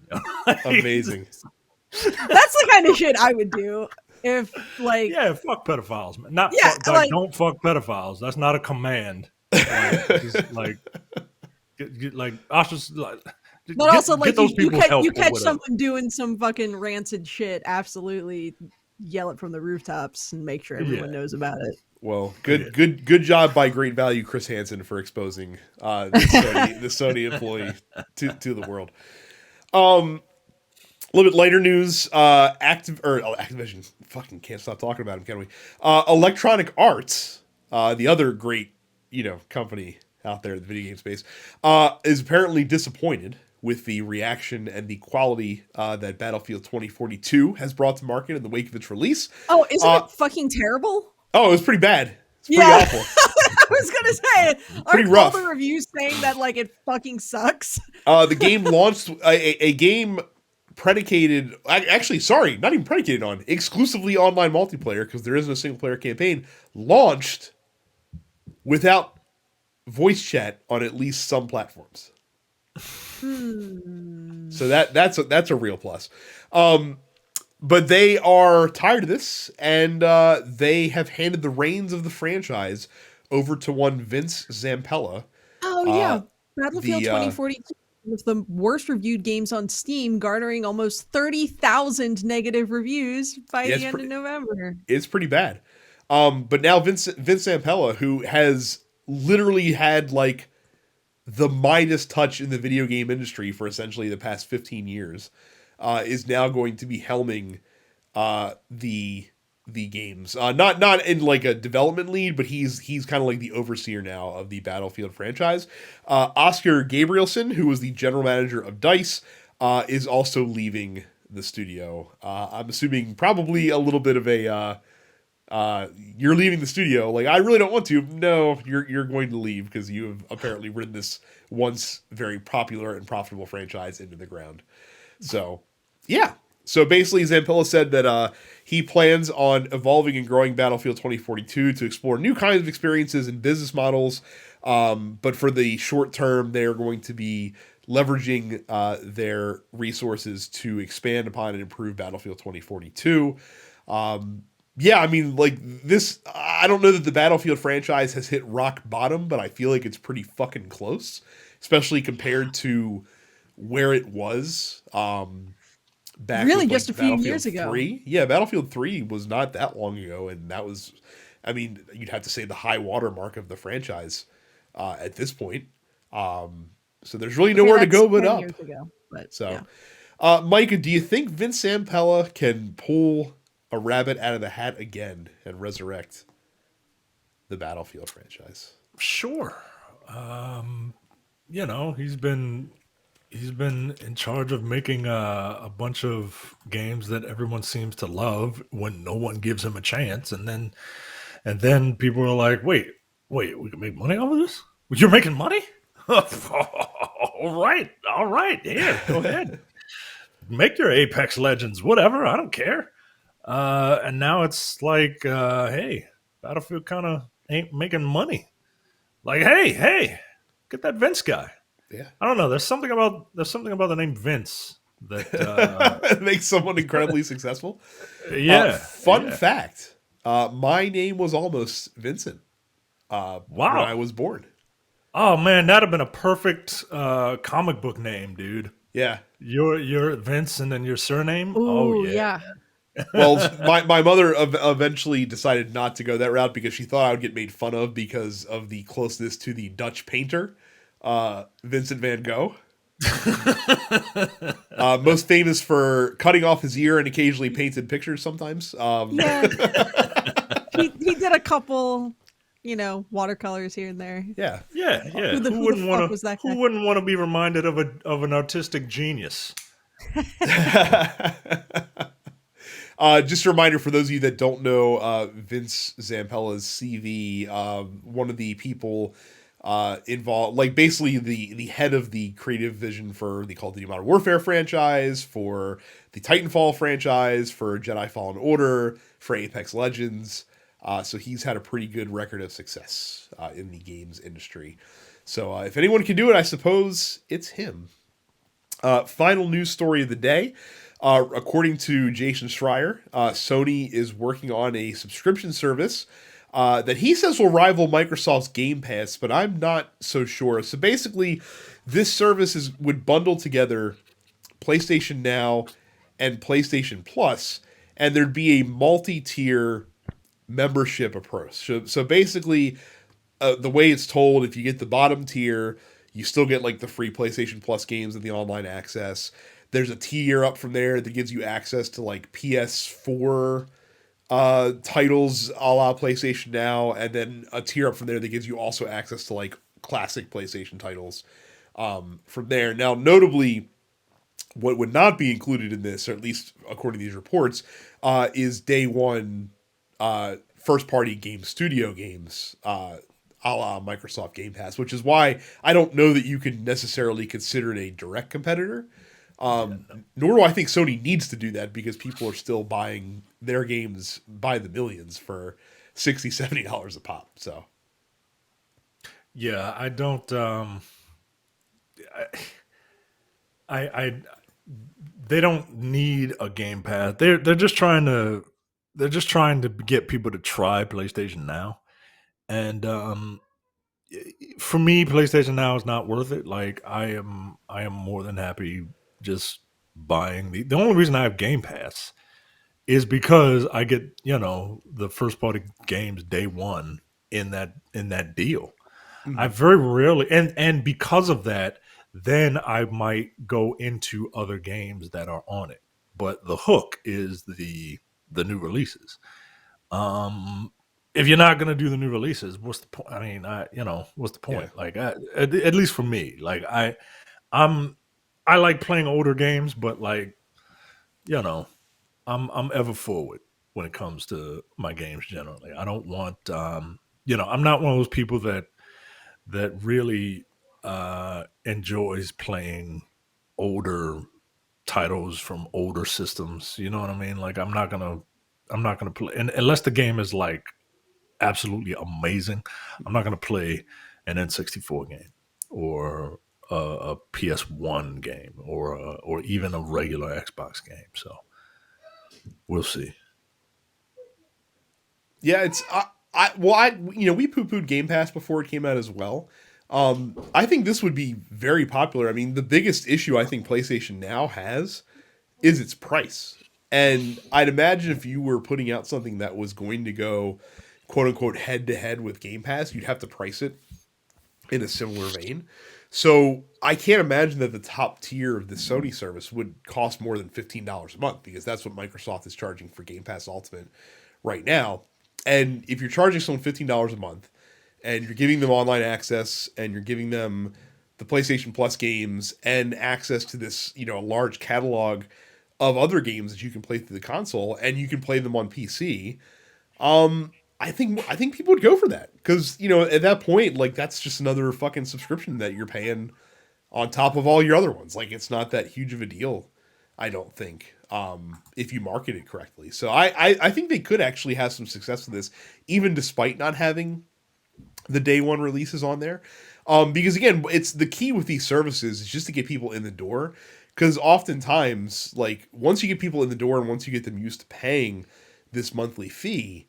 amazing. That's the kind of shit I would do if, like, fuck pedophiles, man. Don't fuck pedophiles. That's not a command. Like, I should like. But also, like, you catch someone doing some fucking rancid shit. Absolutely, yell it from the rooftops and make sure everyone knows about it. Well, good job by Great Value Chris Hansen for exposing the Sony employee to the world. A little bit lighter news. Activision. Fucking can't stop talking about him, can we? Electronic Arts, the other great company out there in the video game space, is apparently disappointed with the reaction and the quality that Battlefield 2042 has brought to market in the wake of its release. Oh, isn't it fucking terrible? Oh, it was pretty bad. It's pretty awful. I was gonna say, pretty rough. All the reviews saying that like it fucking sucks. The game launched a game predicated, actually, sorry, not even predicated on, exclusively online multiplayer because there isn't a single player campaign, launched without voice chat on at least some platforms. So that's a real plus. But they are tired of this, and they have handed the reins of the franchise over to one Vince Zampella. Oh, yeah. Battlefield 2042 was the worst reviewed games on Steam, garnering almost 30,000 negative reviews by the end of November. It's pretty bad. But now Vince Zampella, who has literally had like the Midas touch in the video game industry for essentially the past 15 years, is now going to be helming the the games. Not in like a development lead, but he's kind of like the overseer now of the Battlefield franchise. Oscar Gabrielson, who was the general manager of DICE, is also leaving the studio. I'm assuming probably a little bit of a you're leaving the studio. Like, I really don't want to. No, you're going to leave because you have apparently ridden this once very popular and profitable franchise into the ground. So, yeah. So basically, Zampella said that he plans on evolving and growing Battlefield 2042 to explore new kinds of experiences and business models. But for the short term, they're going to be leveraging their resources to expand upon and improve Battlefield 2042. Yeah, I mean, like this, I don't know that the Battlefield franchise has hit rock bottom, but I feel like it's pretty fucking close, especially compared to where it was back Really, with, just like, a few Battlefield years ago. 3. Yeah, Battlefield 3 was not that long ago, and that was, I mean, you'd have to say the high water mark of the franchise at this point. So there's really nowhere to go but 10 up. years ago, but So, yeah. Micah, do you think Vince Zampella can pull a rabbit out of the hat again and resurrect the Battlefield franchise? Sure. You know, he's been in charge of making a bunch of games that everyone seems to love when no one gives him a chance, and then people are like, wait, we can make money off of this? You're making money? All right, here, go ahead. Make your Apex Legends, whatever, I don't care. And now it's like, hey, Battlefield kind of ain't making money. Like, hey, get that Vince guy. Yeah. I don't know. There's something about the name Vince that It makes someone incredibly successful. yeah. Fun yeah. fact. My name was almost Vincent when I was born. Oh man, that'd have been a perfect comic book name, dude. Yeah. You're Vince and then your surname. Ooh, yeah. Well, my mother eventually decided not to go that route because she thought I would get made fun of because of the closeness to the Dutch painter, Vincent van Gogh. Most famous for cutting off his ear and occasionally painted pictures sometimes. Yeah. he did a couple, watercolors here and there. Yeah. Yeah. Who the fuck was that guy? Who wouldn't want to be reminded of an artistic genius? Just a reminder for those of you that don't know Vince Zampella's CV, one of the people involved, like basically the head of the creative vision for the Call of Duty Modern Warfare franchise, for the Titanfall franchise, for Jedi Fallen Order, for Apex Legends. So he's had a pretty good record of success in the games industry. So if anyone can do it, I suppose it's him. Final news story of the day. According to Jason Schreier, Sony is working on a subscription service that he says will rival Microsoft's Game Pass, but I'm not so sure. So basically, this service would bundle together PlayStation Now and PlayStation Plus, and there'd be a multi-tier membership approach. So basically, the way it's told, if you get the bottom tier, you still get like the free PlayStation Plus games and the online access. There's a tier up from there that gives you access to like PS4 titles a la PlayStation Now, and then a tier up from there that gives you also access to like classic PlayStation titles from there. Now, notably, what would not be included in this, or at least according to these reports, is day one first-party game studio games a la Microsoft Game Pass, which is why I don't know that you can necessarily consider it a direct competitor. Nor do I think Sony needs to do that because people are still buying their games by the millions for $60, $70 a pop. So, yeah, I don't. They don't need a Game Pass. They're just trying to get people to try PlayStation Now, and for me, PlayStation Now is not worth it. Like I am more than happy just buying the only reason I have Game Pass is because I get, the first party games day one in that deal. Mm-hmm. I very rarely and because of that, then I might go into other games that are on it. But the hook is the new releases. If you're not gonna do the new releases, what's the point? I mean, what's the Yeah. point? Like, at least for me, like I'm I like playing older games, but like, you know, I'm ever forward when it comes to my games generally. I don't want I'm not one of those people that really enjoys playing older titles from older systems. You know what I mean? Like I'm not gonna play unless the game is like absolutely amazing. I'm not gonna play an N64 game or a PS1 game or even a regular Xbox game. So we'll see. Yeah, it's we poo pooed Game Pass before it came out as well. I think this would be very popular. I mean, the biggest issue I think PlayStation now has is its price. And I'd imagine if you were putting out something that was going to go quote unquote head to head with Game Pass, you'd have to price it in a similar vein. So I can't imagine that the top tier of the Sony service would cost more than $15 a month, because that's what Microsoft is charging for Game Pass Ultimate right now. And if you're charging someone $15 a month and you're giving them online access and you're giving them the PlayStation Plus games and access to this, a large catalog of other games that you can play through the console and you can play them on PC, I think people would go for that, because at that point, like, that's just another fucking subscription that you're paying on top of all your other ones. Like, it's not that huge of a deal, I don't think, if you market it correctly. So I think they could actually have some success with this, even despite not having the day one releases on there. Because again, it's the key with these services is just to get people in the door. Because oftentimes, like, once you get people in the door and once you get them used to paying this monthly fee,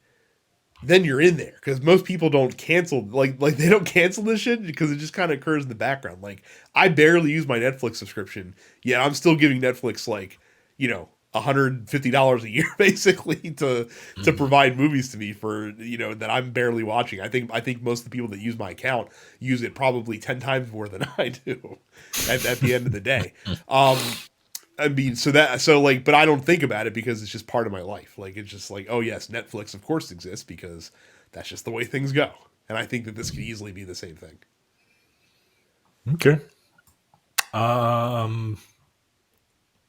then you're in there. Because most people don't cancel, like they don't cancel this shit because it just kind of occurs in the background. Like, I barely use my Netflix subscription, yet I'm still giving Netflix like, $150 a year basically to provide movies to me for that I'm barely watching. I think most of the people that use my account use it probably 10 times more than I do at the end of the day. I mean, but I don't think about it because it's just part of my life. Like, it's just like, oh yes, Netflix of course exists because that's just the way things go. And I think that this could easily be the same thing. Okay.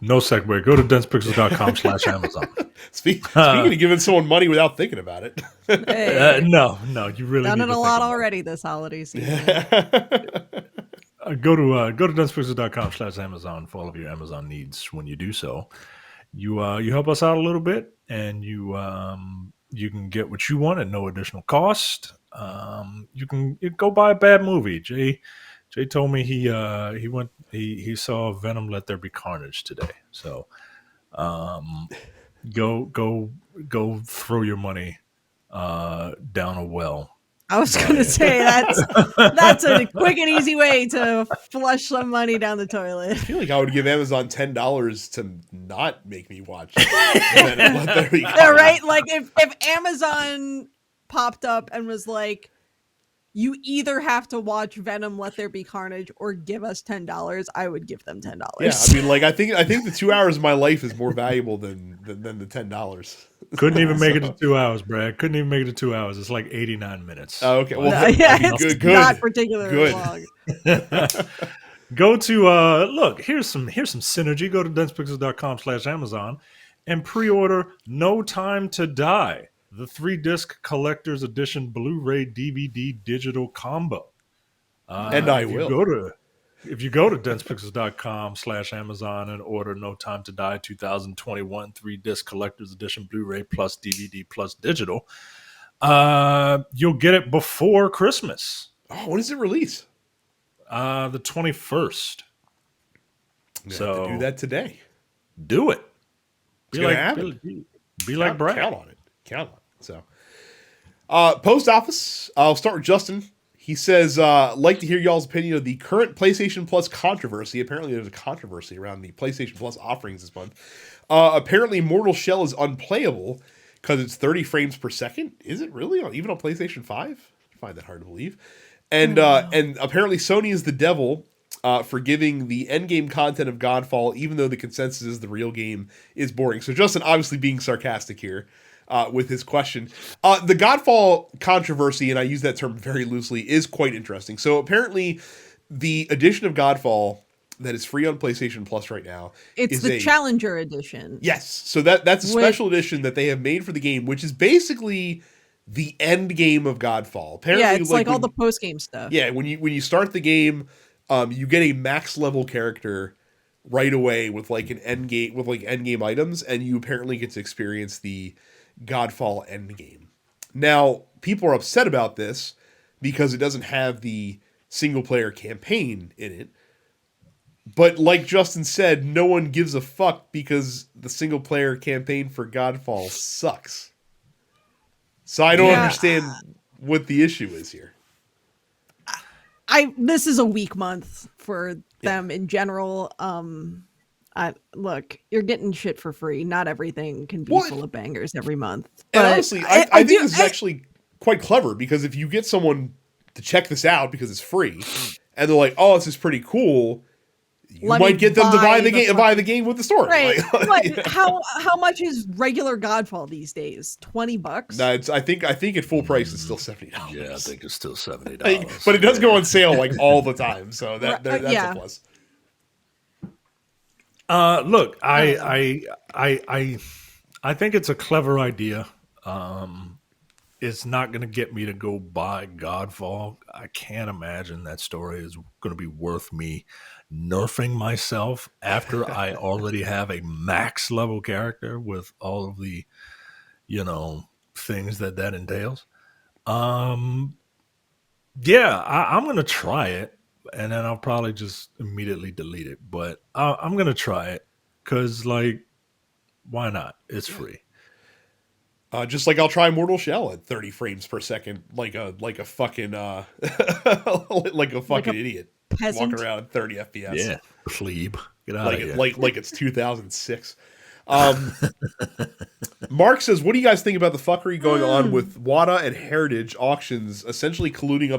No segue. Go to densepixels.com/Amazon. Speaking of giving someone money without thinking about it. Hey, No, you really done need it to a think lot about already this holiday season. Go to densepixels.com/Amazon for all of your Amazon needs. When you do so, you help us out a little bit, and you can get what you want at no additional cost. You can go buy a bad movie. Jay told me he saw Venom Let There Be Carnage today. So go throw your money down a well. I was going to say that's a quick and easy way to flush some money down the toilet. I feel like I would give Amazon $10 to not make me watch Venom Let There Be Carnage. Yeah, right? Like, if Amazon popped up and was like, you either have to watch Venom Let There Be Carnage or give us $10, I would give them $10. Yeah, I mean, like, I think the 2 hours of my life is more valuable than the $10. Couldn't even make it to 2 hours, Brad. Couldn't even make it to 2 hours. It's like 89 minutes. Oh, okay. Well, it's not particularly long. Go to look, here's some synergy. Go to densepixels.com/Amazon and pre-order No Time to Die, the 3-disc collector's edition Blu-ray DVD digital combo. And I will. If you go to densepixels.com/Amazon and order No Time to Die 2021 3-disc collector's edition Blu-ray plus DVD plus digital, you'll get it before Christmas. Oh, when does it release? The 21st. So have to do that today. Do it. Be like Brad. Count on it. So, post office. I'll start with Justin. He says, like to hear y'all's opinion of the current PlayStation Plus controversy. Apparently there's a controversy around the PlayStation Plus offerings this month. Apparently Mortal Shell is unplayable because it's 30 frames per second. Is it really? Even on PlayStation 5? I find that hard to believe. And apparently Sony is the devil for giving the endgame content of Godfall, even though the consensus is the real game is boring. So Justin obviously being sarcastic here. with his question. The Godfall controversy, and I use that term very loosely, is quite interesting. So apparently, the edition of Godfall that is free on PlayStation Plus right now It's is the Challenger edition. Yes, so that's a special edition that they have made for the game, which is basically the end game of Godfall. Apparently, yeah, it's like all the post game stuff. Yeah, when you start the game, you get a max level character right away with like an end game with like end game items, and you apparently get to experience the Godfall end game. Now, people are upset about this because it doesn't have the single player campaign in it. But like Justin said, no one gives a fuck because the single player campaign for Godfall sucks. So I don't understand what the issue is here. This is a weak month for them in general. Look, you're getting shit for free. Not everything can be full of bangers every month. And honestly, I think this is actually quite clever, because if you get someone to check this out because it's free, and they're like, "Oh, this is pretty cool," you might get them to buy the game with the story. Right? Like, how much is regular Godfall these days? $20? No, I think at full price it's still $70. Yeah, I think it's still $70. But it does go on sale like all the time, so that's a plus. Look, I think it's a clever idea. It's not going to get me to go buy Godfall. I can't imagine that story is going to be worth me nerfing myself after I already have a max level character with all of the, things that entails. I'm going to try it, and then I'll probably just immediately delete it. But I'm going to try it because, why not? It's free. Just like I'll try Mortal Shell at 30 frames per second, like a fucking like a fucking idiot peasant. Walking around at 30 FPS. Yeah, plebe, get out of here. Like it's 2006. Mark says, "What do you guys think about the fuckery going on with WATA and Heritage auctions, essentially colluding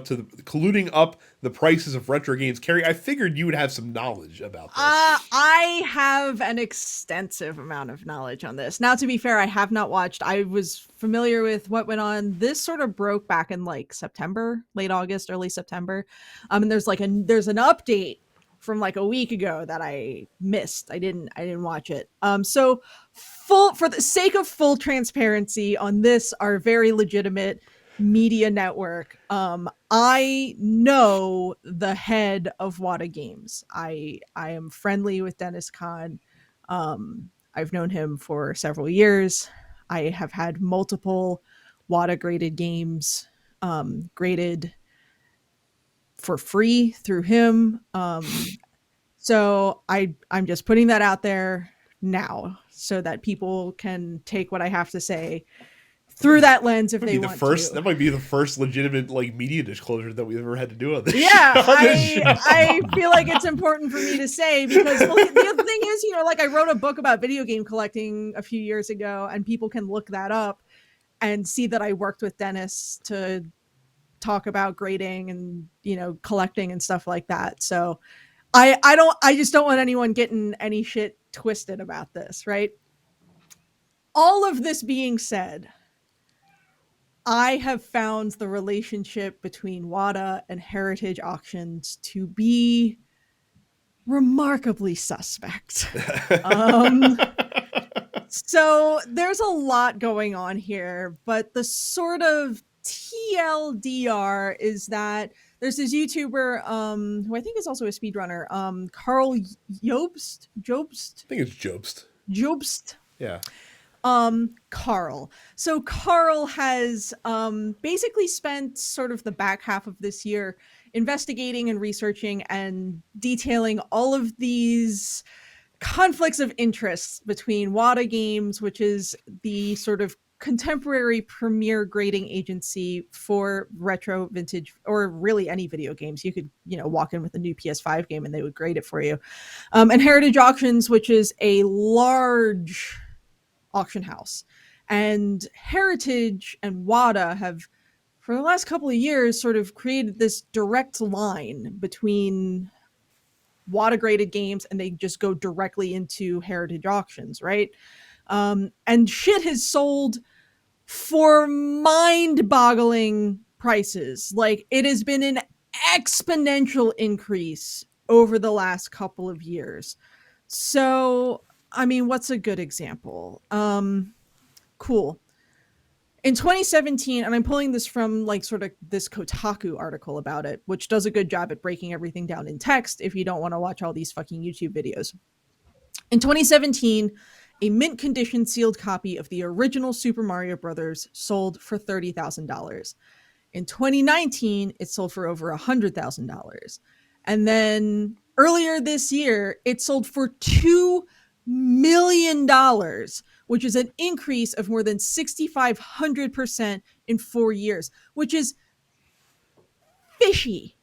up the prices of retro games?" Carrie, I figured you would have some knowledge about this. I have an extensive amount of knowledge on this. Now, to be fair, I have not watched. I was familiar with what went on. This sort of broke back in September, late August, early September. And there's there's an update from a week ago that I missed. I didn't watch it. So for the sake of full transparency on this, our very legitimate media network, I know the head of WATA Games. I am friendly with Dennis Kahn. I've known him for several years. I have had multiple WATA graded games graded for free through him. So I'm just putting that out there now so that people can take what I have to say through that lens if they want to. That might be the first legitimate media disclosure that we've ever had to do on this. Yeah, I feel like it's important for me to say because the other thing is, I wrote a book about video game collecting a few years ago, and people can look that up and see that I worked with Dennis to talk about grading and collecting and stuff like that. So I just don't want anyone getting any shit twisted about this, right? All of this being said, I have found the relationship between WATA and Heritage Auctions to be remarkably suspect. So there's a lot going on here, but the sort of TLDR is that there's this YouTuber who I think is also a speedrunner, Carl Jobst. I think it's Jobst. Jobst. Yeah. Carl. So Carl has basically spent sort of the back half of this year investigating and researching and detailing all of these conflicts of interest between WATA Games, which is the sort of contemporary premier grading agency for retro, vintage, or really any video games. You could, walk in with a new PS5 game and they would grade it for you. And Heritage Auctions, which is a large auction house. And Heritage and WATA have, for the last couple of years, sort of created this direct line between WATA graded games and they just go directly into Heritage Auctions, right? And shit has sold for mind-boggling prices. Like, it has been an exponential increase over the last couple of years. So, I mean, what's a good example? Cool. In 2017, and I'm pulling this from like sort of this Kotaku article about it, which does a good job at breaking everything down in text if you don't want to watch all these fucking YouTube videos. In 2017, a mint condition sealed copy of the original Super Mario Brothers sold for $30,000. In 2019, it sold for over $100,000. And then earlier this year, it sold for $2 million, which is an increase of more than 6,500% in 4 years, which is fishy.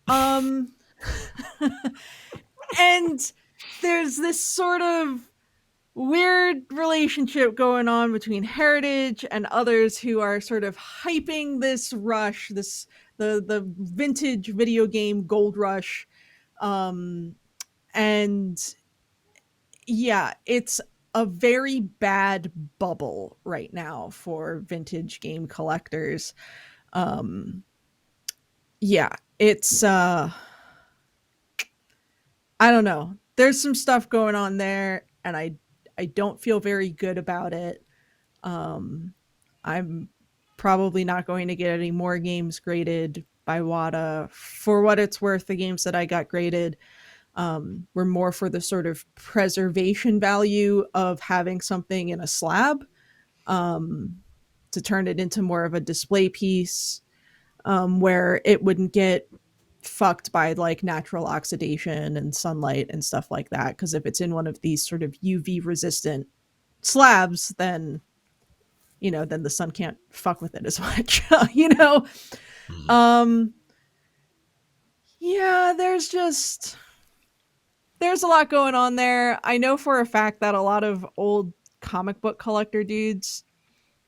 And there's this sort of weird relationship going on between Heritage and others who are sort of hyping this rush, the vintage video game gold rush. And yeah, it's a very bad bubble right now for vintage game collectors. Yeah, it's I don't know. There's some stuff going on there, and I don't feel very good about it. I'm probably not going to get any more games graded by WADA. For what it's worth, the games that I got graded were more for the sort of preservation value of having something in a slab, to turn it into more of a display piece, where it wouldn't get fucked by like natural oxidation and sunlight and stuff like that. Because if it's in one of these sort of UV resistant slabs, then then the sun can't fuck with it as much. Yeah, there's a lot going on there. I know for a fact that a lot of old comic book collector dudes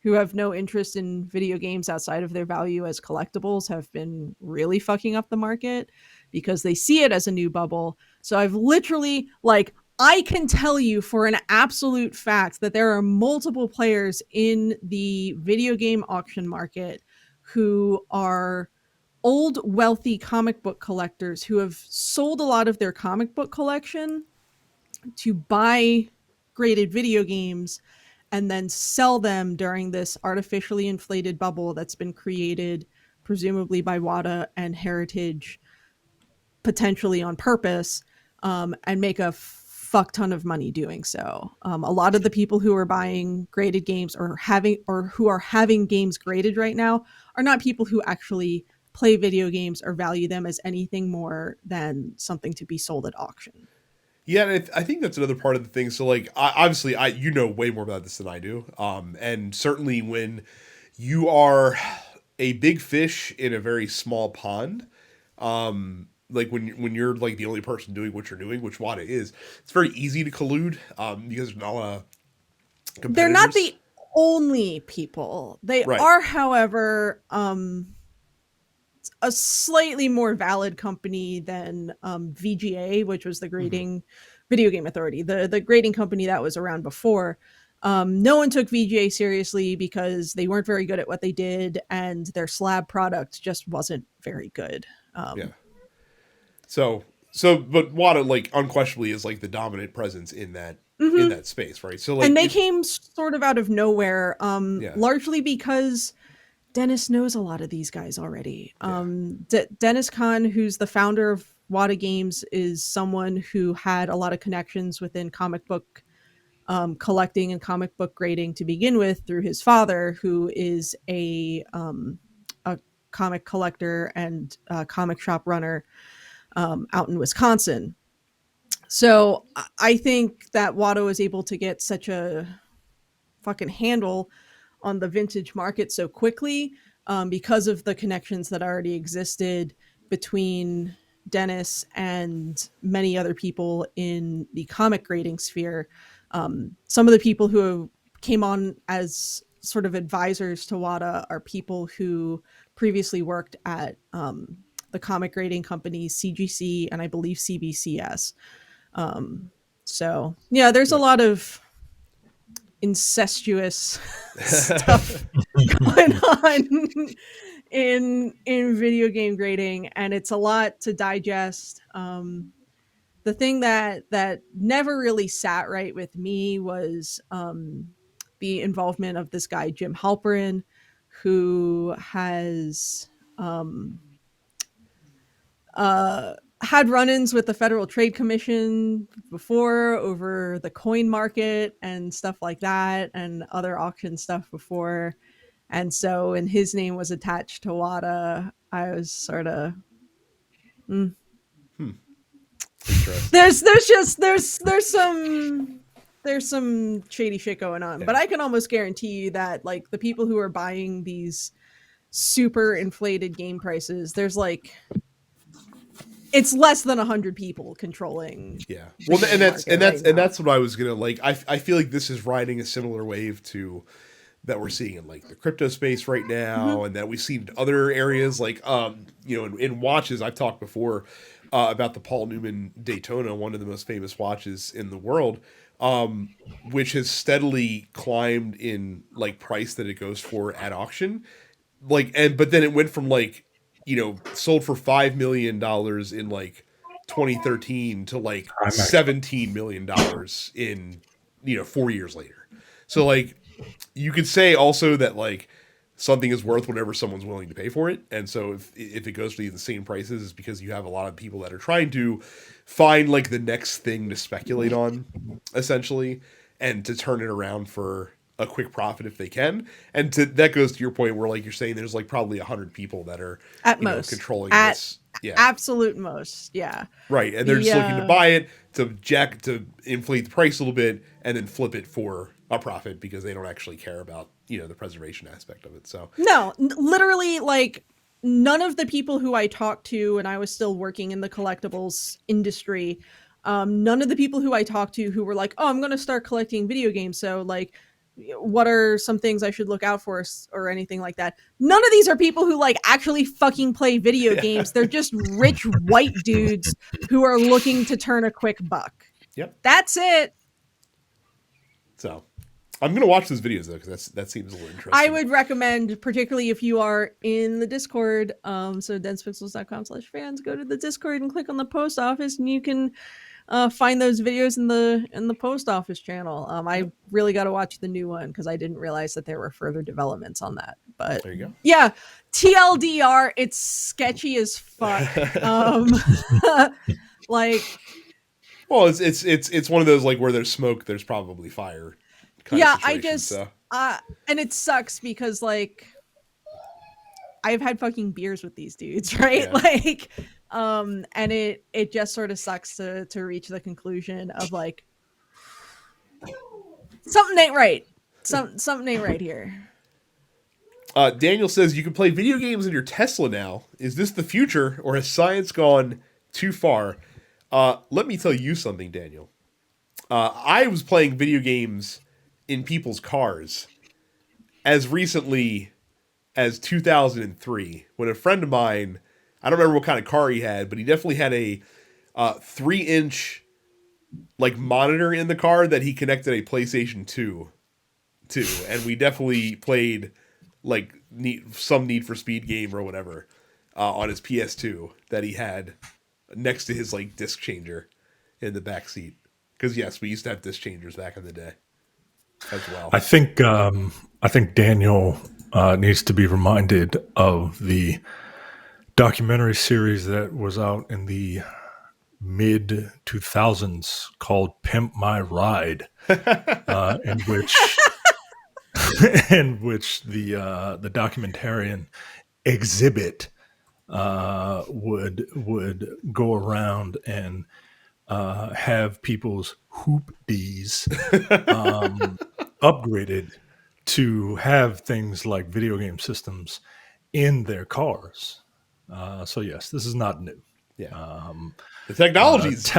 who have no interest in video games outside of their value as collectibles have been really fucking up the market because they see it as a new bubble. So I've literally, like, I can tell you for an absolute fact that there are multiple players in the video game auction market who are old, wealthy comic book collectors who have sold a lot of their comic book collection to buy graded video games and then sell them during this artificially inflated bubble that's been created presumably by WADA and Heritage, potentially on purpose, and make a fuck ton of money doing so. A lot of the people who are buying graded games or who are having games graded right now are not people who actually play video games or value them as anything more than something to be sold at auction. Yeah, and I think that's another part of the thing. So, like, obviously, you know way more about this than I do. And certainly when you are a big fish in a very small pond, like when you're like the only person doing what you're doing, which WADA is, it's very easy to collude because there's not a lot of competitors. They're not the only people. They are, however, a slightly more valid company than VGA, which was the grading video game authority, the grading company that was around before. No one took VGA seriously because they weren't very good at what they did, and their slab product just wasn't very good. Yeah. So, but WADA, like, unquestionably is like the dominant presence in that in that space, right? So, like, and they came sort of out of nowhere, largely because Dennis knows a lot of these guys already. Dennis Kahn, who's the founder of WADA Games, is someone who had a lot of connections within comic book collecting and comic book grading to begin with through his father, who is a comic collector and comic shop runner out in Wisconsin. So I think that WADA was able to get such a fucking handle on the vintage market so quickly because of the connections that already existed between Dennis and many other people in the comic grading sphere. Some of the people who came on as sort of advisors to WADA are people who previously worked at the comic grading companies CGC and I believe CBCS. So yeah, there's a lot of incestuous stuff going on in video game grading, and it's a lot to digest. The thing that never really sat right with me was the involvement of this guy Jim Halperin, who has had run-ins with the Federal Trade Commission before over the coin market and stuff like that, and other auction stuff before. And so when his name was attached to WADA, I was sort of there's some shady shit going on. Yeah. But I can almost guarantee you that like the people who are buying these super inflated game prices, there's like it's less than 100 people controlling. Yeah. Well, and that's what I was gonna like. I feel like this is riding a similar wave to that we're seeing in like the crypto space right now, and that we've seen in other areas like in watches. I've talked before about the Paul Newman Daytona, one of the most famous watches in the world, which has steadily climbed in like price that it goes for at auction. Like, but then it went from like, sold for $5 million in like 2013 to like $17 million in 4 years later. So like, you could say also that like something is worth whatever someone's willing to pay for it. And so if it goes to the insane prices, it's because you have a lot of people that are trying to find like the next thing to speculate on, essentially, and to turn it around for a quick profit if they can. And that goes to your point where like you're saying there's like probably 100 people that are at most controlling this. Yeah. Absolute most. Yeah. Right. And they're just looking to buy it to inflate the price a little bit and then flip it for a profit because they don't actually care about, the preservation aspect of it. So no, literally like none of the people who I talked to when I was still working in the collectibles industry, none of the people who I talked to who were like, oh, I'm going to start collecting video games. So like, what are some things I should look out for or anything like that? None of these are people who like actually fucking play video games. They're just rich white dudes who are looking to turn a quick buck. Yep. That's it. So I'm going to watch those videos though, because that seems a little interesting. I would recommend, particularly if you are in the Discord, so densepixels.com/fans, go to the Discord and click on the post office and you can find those videos in the post office channel. I really got to watch the new one because I didn't realize that there were further developments on that. But there you go. Yeah, TLDR, it's sketchy as fuck. Like, well, it's one of those like where there's smoke, there's probably fire. Yeah, and it sucks because like I've had fucking beers with these dudes, right? Yeah. Like, and it just sort of sucks to reach the conclusion of like something ain't right. Something ain't right here. Daniel says you can play video games in your Tesla now. Is this the future, or has science gone too far? Let me tell you something, Daniel. I was playing video games in people's cars as recently as 2003 when a friend of mine, I don't remember what kind of car he had, but he definitely had a 3-inch like monitor in the car that he connected a PlayStation 2 to, and we definitely played like some Need for Speed game or whatever on his PS2 that he had next to his like disc changer in the back seat. Because yes, we used to have disc changers back in the day as well. I think Daniel needs to be reminded of the documentary series that was out in the mid 2000s called "Pimp My Ride," in which the documentarian exhibit would go around and have people's hoopties upgraded to have things like video game systems in their cars. So yes, this is not new. Yeah, the technology's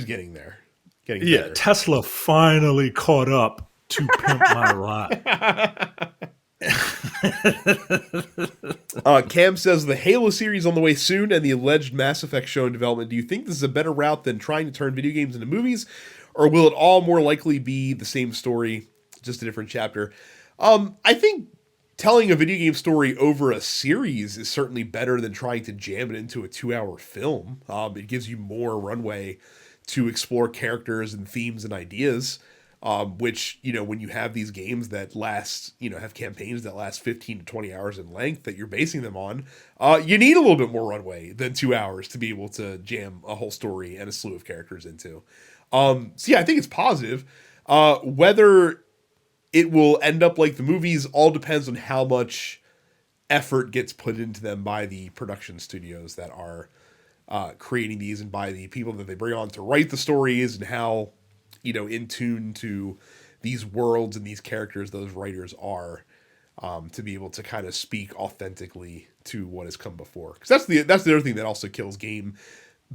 getting there. Better. Tesla finally caught up to Pimp My Ride. Cam says the Halo series on the way soon and the alleged Mass Effect show in development. Do you think this is a better route than trying to turn video games into movies, or will it all more likely be the same story just a different chapter. I think telling a video game story over a series is certainly better than trying to jam it into a 2-hour film. It gives you more runway to explore characters and themes and ideas, which, when you have these games that last, have campaigns that last 15 to 20 hours in length that you're basing them on, you need a little bit more runway than 2 hours to be able to jam a whole story and a slew of characters into. So yeah, I think it's positive. Whether it will end up like the movies all depends on how much effort gets put into them by the production studios that are creating these, and by the people that they bring on to write the stories, and how, in tune to these worlds and these characters those writers are, to be able to kind of speak authentically to what has come before. Because that's the other thing that also kills game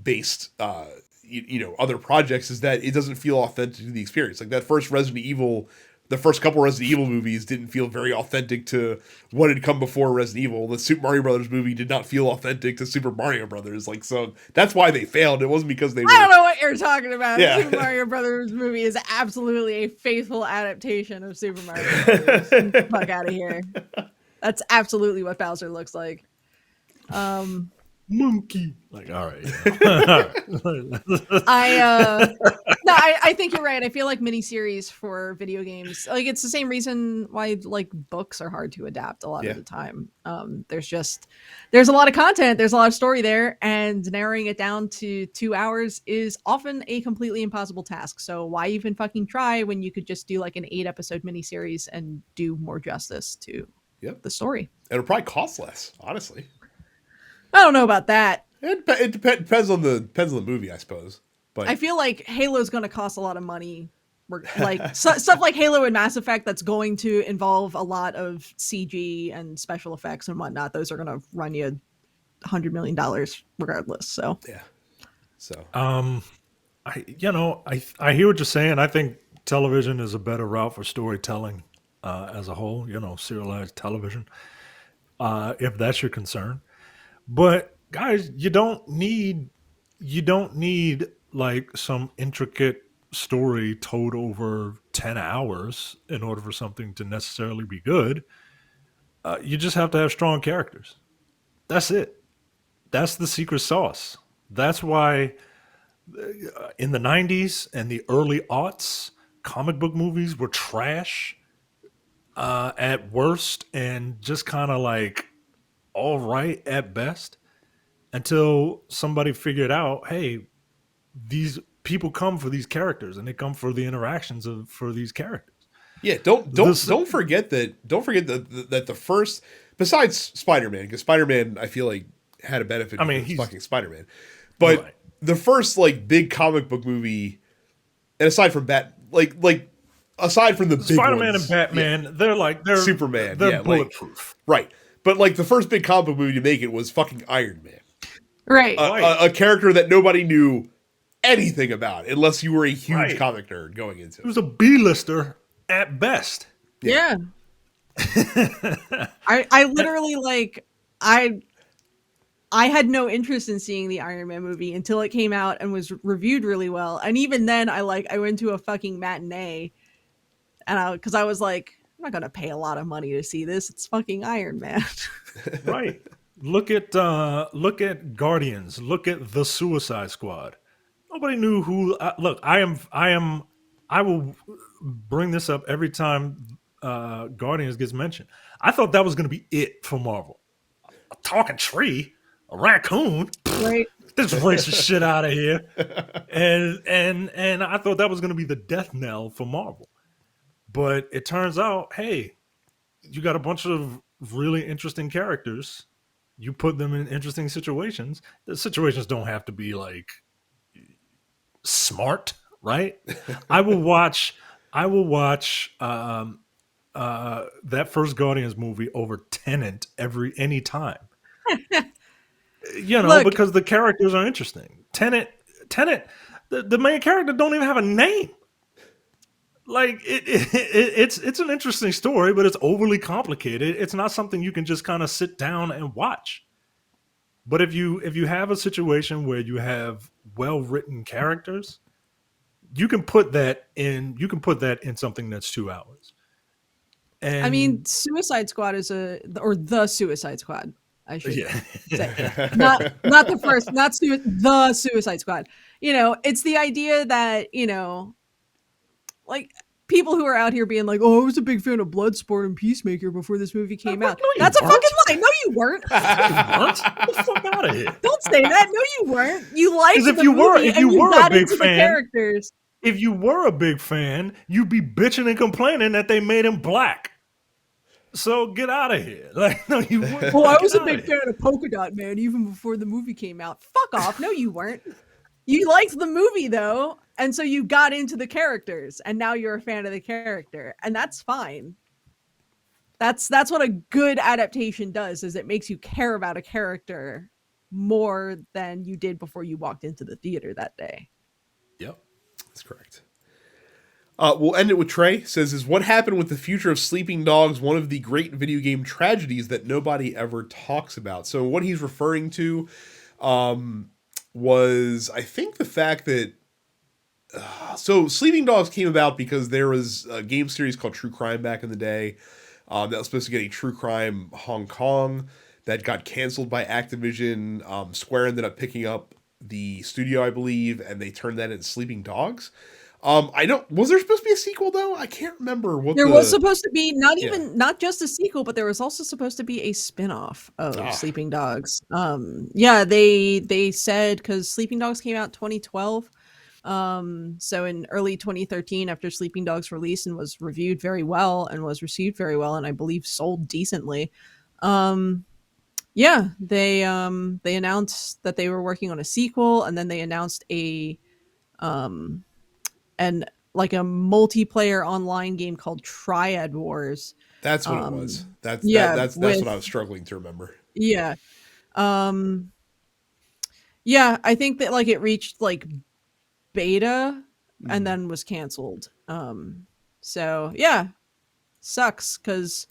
based other projects, is that it doesn't feel authentic to the experience. Like that the first couple Resident Evil movies didn't feel very authentic to what had come before Resident Evil. The Super Mario Brothers movie did not feel authentic to Super Mario Brothers. Like, so that's why they failed. It wasn't because they were... I don't know what you're talking about. Yeah. Super Mario Brothers movie is absolutely a faithful adaptation of Super Mario Brothers. Get the fuck out of here. That's absolutely what Bowser looks like. Monkey. Like, all right. I think you're right. I feel like miniseries for video games, like, it's the same reason why like books are hard to adapt a lot of the time. There's a lot of content, there's a lot of story there, and narrowing it down to 2 hours is often a completely impossible task. So why even fucking try when you could just do like an 8-episode miniseries and do more justice to the story? It'll probably cost less, honestly. I don't know about that. It depends on the movie, I suppose. But I feel like Halo's going to cost a lot of money. Like stuff like Halo and Mass Effect that's going to involve a lot of CG and special effects and whatnot. Those are going to run you $100 million regardless. So yeah. So I hear what you're saying. I think television is a better route for storytelling as a whole. Serialized television, if that's your concern. But guys, you don't need like some intricate story told over 10 hours in order for something to necessarily be good. You just have to have strong characters. That's it. That's the secret sauce. That's why in the 90s and the early aughts, comic book movies were trash at worst, and just kind of like all right at best, until somebody figured out, hey, these people come for these characters, and they come for the interactions for these characters. Yeah, don't forget that the first, besides Spider-Man, because Spider-Man I feel like had a benefit. I mean, he's fucking Spider-Man, but the first like big comic book movie, and aside from aside from the big Spider-Man ones, and Batman, they're Superman, they're bulletproof, right? But like the first big comic book movie to make it was fucking Iron Man. Right. A character that nobody knew anything about unless you were a huge comic nerd going into it. It was a B-lister at best. Yeah. I literally I had no interest in seeing the Iron Man movie until it came out and was reviewed really well. And even then I went to a fucking matinee, and because I was like, I'm not going to pay a lot of money to see this. It's fucking Iron Man. Right. Look at Guardians. Look at the Suicide Squad. Nobody knew who. Look, I will bring this up every time Guardians gets mentioned. I thought that was going to be it for Marvel. A talking tree, a raccoon. Right. This racist shit out of here. And I thought that was going to be the death knell for Marvel. But it turns out, hey, you got a bunch of really interesting characters. You put them in interesting situations. The situations don't have to be like smart, right? I will watch that first Guardians movie over Tenet any time. Look, because the characters are interesting. Tenet, the main character don't even have a name. Like it's an interesting story, but it's overly complicated. It's not something you can just kind of sit down and watch. But if you have a situation where you have well-written characters, you can put that in something that's 2 hours. I mean, And Suicide Squad is the Suicide Squad, I should yeah, say. Not the first, the Suicide Squad. It's the idea that, like people who are out here being like, "Oh, I was a big fan of Bloodsport and Peacemaker before this movie came out." no, you That's a weren't. fucking lie. No, you weren't. No, you weren't. Get the fuck out of here. Don't say that. No, you weren't. You liked Because the movie if and you you were a got big into the fan, characters. if you were a big fan, you'd be bitching and complaining that they made him black. So get out of here. Like, no, you wouldn't. Well, I Get was a outta big here. fan of Polka Dot Man even before the movie came out. Fuck off. No, you weren't. You liked the movie though, and so you got into the characters, and now you're a fan of the character, and that's fine. That's what a good adaptation does, is it makes you care about a character more than you did before you walked into the theater that day. Yep, that's correct. We'll end it with Trey. Says, is what happened with the future of Sleeping Dogs one of the great video game tragedies that nobody ever talks about? So what he's referring to was, I think, the fact that so Sleeping Dogs came about because there was a game series called True Crime back in the day that was supposed to get a True Crime Hong Kong that got canceled by Activision. Square ended up picking up the studio, I believe, and they turned that into Sleeping Dogs. Was there supposed to be a sequel though? I can't remember what there was supposed to be not just a sequel, but there was also supposed to be a spin-off of Sleeping Dogs. They said, because Sleeping Dogs came out 2012. So in early 2013, after Sleeping Dogs released and was reviewed very well and was received very well, and I believe sold decently. They announced that they were working on a sequel, and then they announced a multiplayer online game called Triad Wars. That's what it was. That's what I was struggling to remember. Yeah. I think that it reached beta and then was canceled. Sucks, because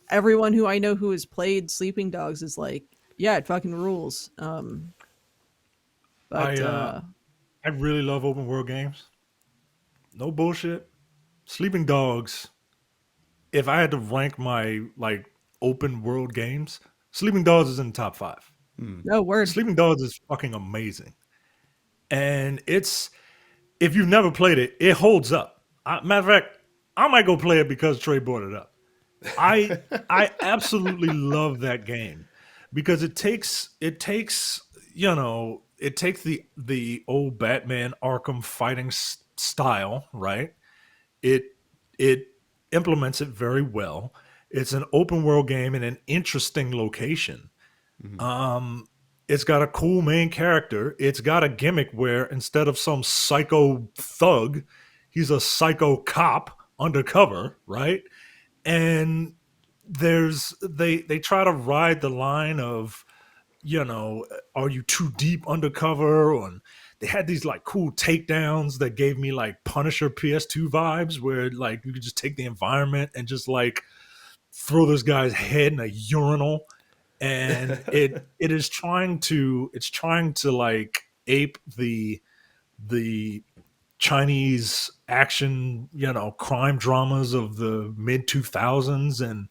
everyone who I know who has played Sleeping Dogs is like, yeah, it fucking rules. I really love open world games. No bullshit. Sleeping Dogs. If I had to rank my open world games, Sleeping Dogs is in the top 5. No word. Sleeping Dogs is fucking amazing. And if you've never played it, it holds up. Matter of fact, I might go play it because Trey brought it up. I absolutely love that game because it takes the old Batman Arkham fighting style, right? It implements it very well. It's an open world game in an interesting location. Mm-hmm. It's got a cool main character. It's got a gimmick where instead of some psycho thug, he's a psycho cop undercover, right? And they try to ride the line of, are you too deep undercover? And they had these cool takedowns that gave me Punisher PS2 vibes, where you could just take the environment and just throw this guy's head in a urinal. And it's trying to ape the Chinese action, crime dramas of the mid 2000s. And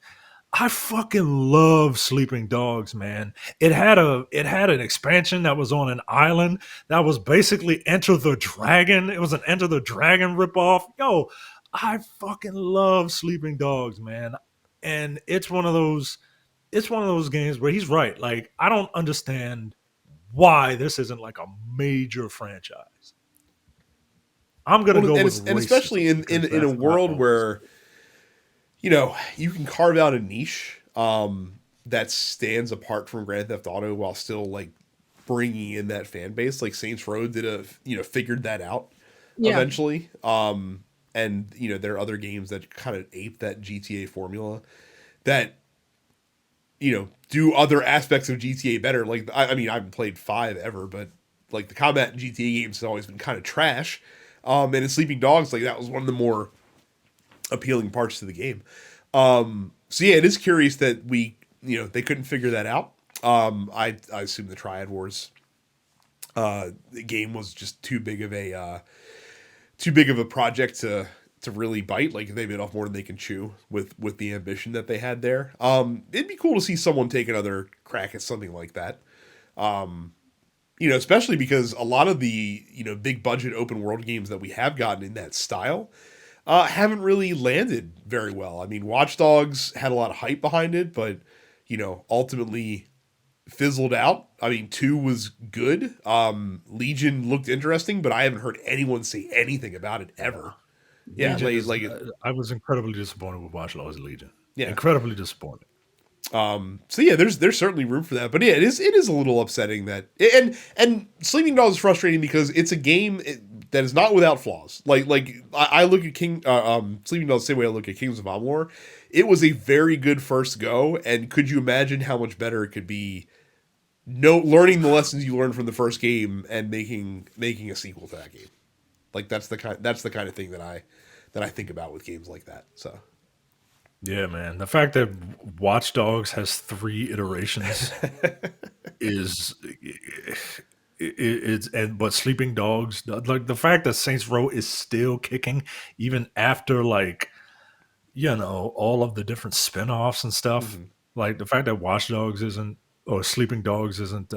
I fucking love Sleeping Dogs, man. It had an expansion that was on an island that was basically Enter the Dragon. It was an Enter the Dragon ripoff. Yo, I fucking love Sleeping Dogs, man. And it's one of those games where he's right. I don't understand why this isn't a major franchise. I'm gonna go with and especially in a world where you can carve out a niche that stands apart from Grand Theft Auto while still bringing in that fan base. Like Saints Row figured that out eventually. And there are other games that kind of ape that GTA formula that do other aspects of GTA better. I haven't played 5 ever, but the combat in GTA games has always been kind of trash. And in Sleeping Dogs, that was one of the more appealing parts to the game. It is curious that they couldn't figure that out. I assume the Triad Wars the game was just too big of a project to to really bite. Like, they bit off more than they can chew with the ambition that they had there. It'd be cool to see someone take another crack at something like that. Especially because a lot of the, big budget open world games that we have gotten in that style haven't really landed very well. I mean, Watch Dogs had a lot of hype behind it, but, ultimately fizzled out. I mean, 2 was good. Legion looked interesting, but I haven't heard anyone say anything about it ever. Yeah, I was incredibly disappointed with Watch Dogs Legion. Yeah, incredibly disappointed. So yeah, there's certainly room for that, but yeah, it is a little upsetting that and Sleeping Dogs is frustrating because it's a game that is not without flaws. I look at Sleeping Dogs the same way I look at Kingdoms of Amalur. It was a very good first go, and could you imagine how much better it could be? Learning the lessons you learned from the first game and making a sequel to that game. Like that's the kind of thing that I think about with games like that. So. Yeah, man. The fact that Watch Dogs has 3 iterations but Sleeping Dogs, like the fact that Saints Row is still kicking even after all of the different spin-offs and stuff. Mm-hmm. Like the fact that Watch Dogs or Sleeping Dogs isn't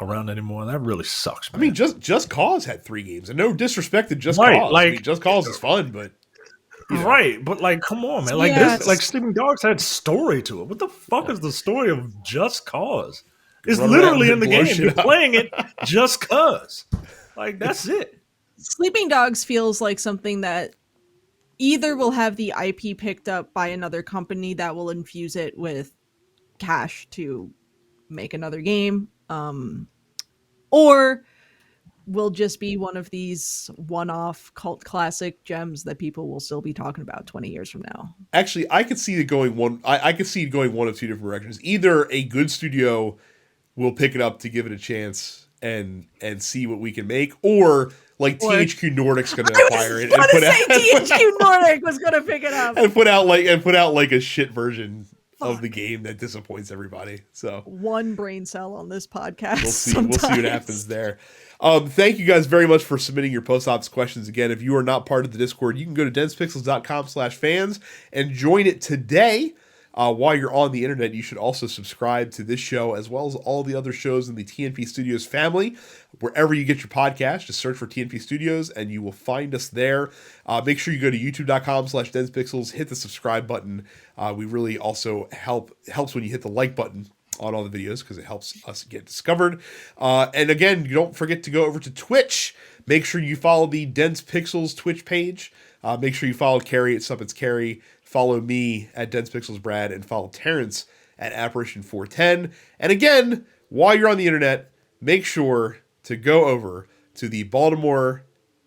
around anymore, that really sucks, man. I mean, Just Cause had 3 games, and no disrespect to Just Cause. Just Cause is fun, but. Right, but come on, man. This Sleeping Dogs had story to it. What the fuck is the story of Just Cause? It's literally in the game. You're playing it just cause. That's it. Sleeping Dogs feels like something that either will have the IP picked up by another company that will infuse it with cash to make another game, or will just be one of these one-off cult classic gems that people will still be talking about 20 years from now. Actually, I could see it going one of 2 different directions. Either a good studio will pick it up to give it a chance and see what we can make, or THQ Nordic's going to acquire it and put out THQ Nordic was going to pick it up and put out a shit version of the game that disappoints everybody. So one brain cell on this podcast. We'll see what happens there. Thank you guys very much for submitting your post-ops questions. Again, if you are not part of the Discord, you can go to densepixels.com/fans and join it today. While you're on the internet, you should also subscribe to this show as well as all the other shows in the TNP Studios family. Wherever you get your podcast, just search for TNP Studios and you will find us there. Make sure you go to youtube.com/densepixels, hit the subscribe button. We really also helps when you hit the like button on all the videos because it helps us get discovered. And again, don't forget to go over to Twitch. Make sure you follow the Dense Pixels Twitch page. Make sure you follow Carrie at Suppets Carrie. Follow me at Dense Pixels Brad, and follow Terrence at Apparition 410. And again, while you're on the internet, make sure to go over to the Baltimore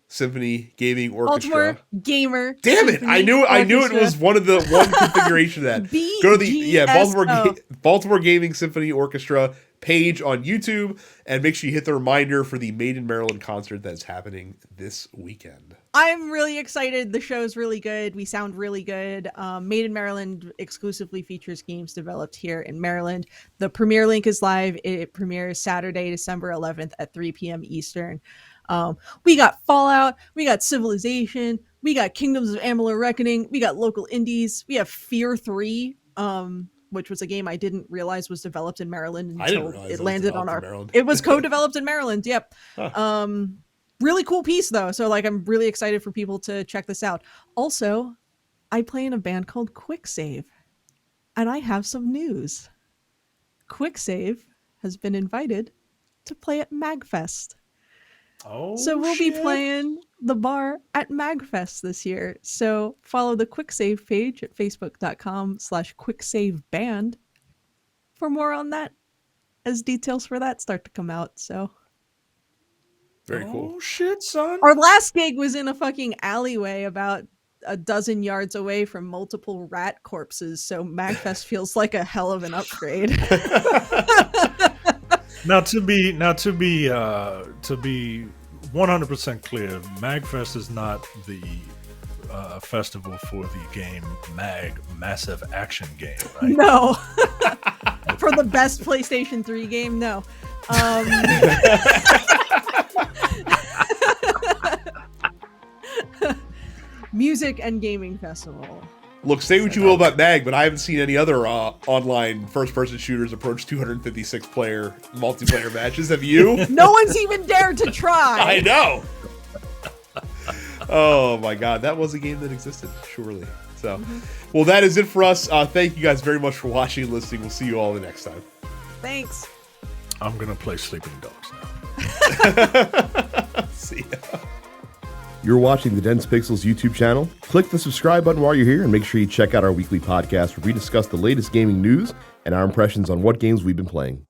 Symphony Gaming Orchestra. Baltimore Gamer. Damn it! I knew it was one configuration of that. Go to the Baltimore Gaming Symphony Orchestra page on YouTube, and make sure you hit the reminder for the Made in Maryland concert that's happening this weekend. I'm really excited. The show's really good. We sound really good. Made in Maryland exclusively features games developed here in Maryland. The premiere link is live. It premieres Saturday, December 11th at 3 p.m. Eastern. We got Fallout. We got Civilization. We got Kingdoms of Amalur Reckoning. We got local indies. We have Fear 3, which was a game I didn't realize was developed in Maryland until it landed on our... It was co-developed in Maryland, yep. Huh. Really cool piece, though. So, I'm really excited for people to check this out. Also, I play in a band called Quicksave, and I have some news. Quicksave has been invited to play at MagFest. So we'll be playing the bar at MagFest this year. So follow the Quicksave page at facebook.com/QuicksaveBand for more on that as details for that start to come out. So very cool. Oh shit, son. Our last gig was in a fucking alleyway about a dozen yards away from multiple rat corpses. So MagFest feels like a hell of an upgrade. Now to be 100% clear, MagFest is not the festival for the game Massive Action Game, right? No. For the best PlayStation 3 game, no. music and gaming festival. Look, say what you will about MAG, but I haven't seen any other online first-person shooters approach 256-player multiplayer matches. Have you? No one's even dared to try. I know. Oh my God, that was a game that existed, surely. So, well, that is it for us. Thank you guys very much for watching and listening. We'll see you all the next time. Thanks. I'm going to play Sleeping Dogs now. See ya. You're watching the Dense Pixels YouTube channel. Click the subscribe button while you're here and make sure you check out our weekly podcast where we discuss the latest gaming news and our impressions on what games we've been playing.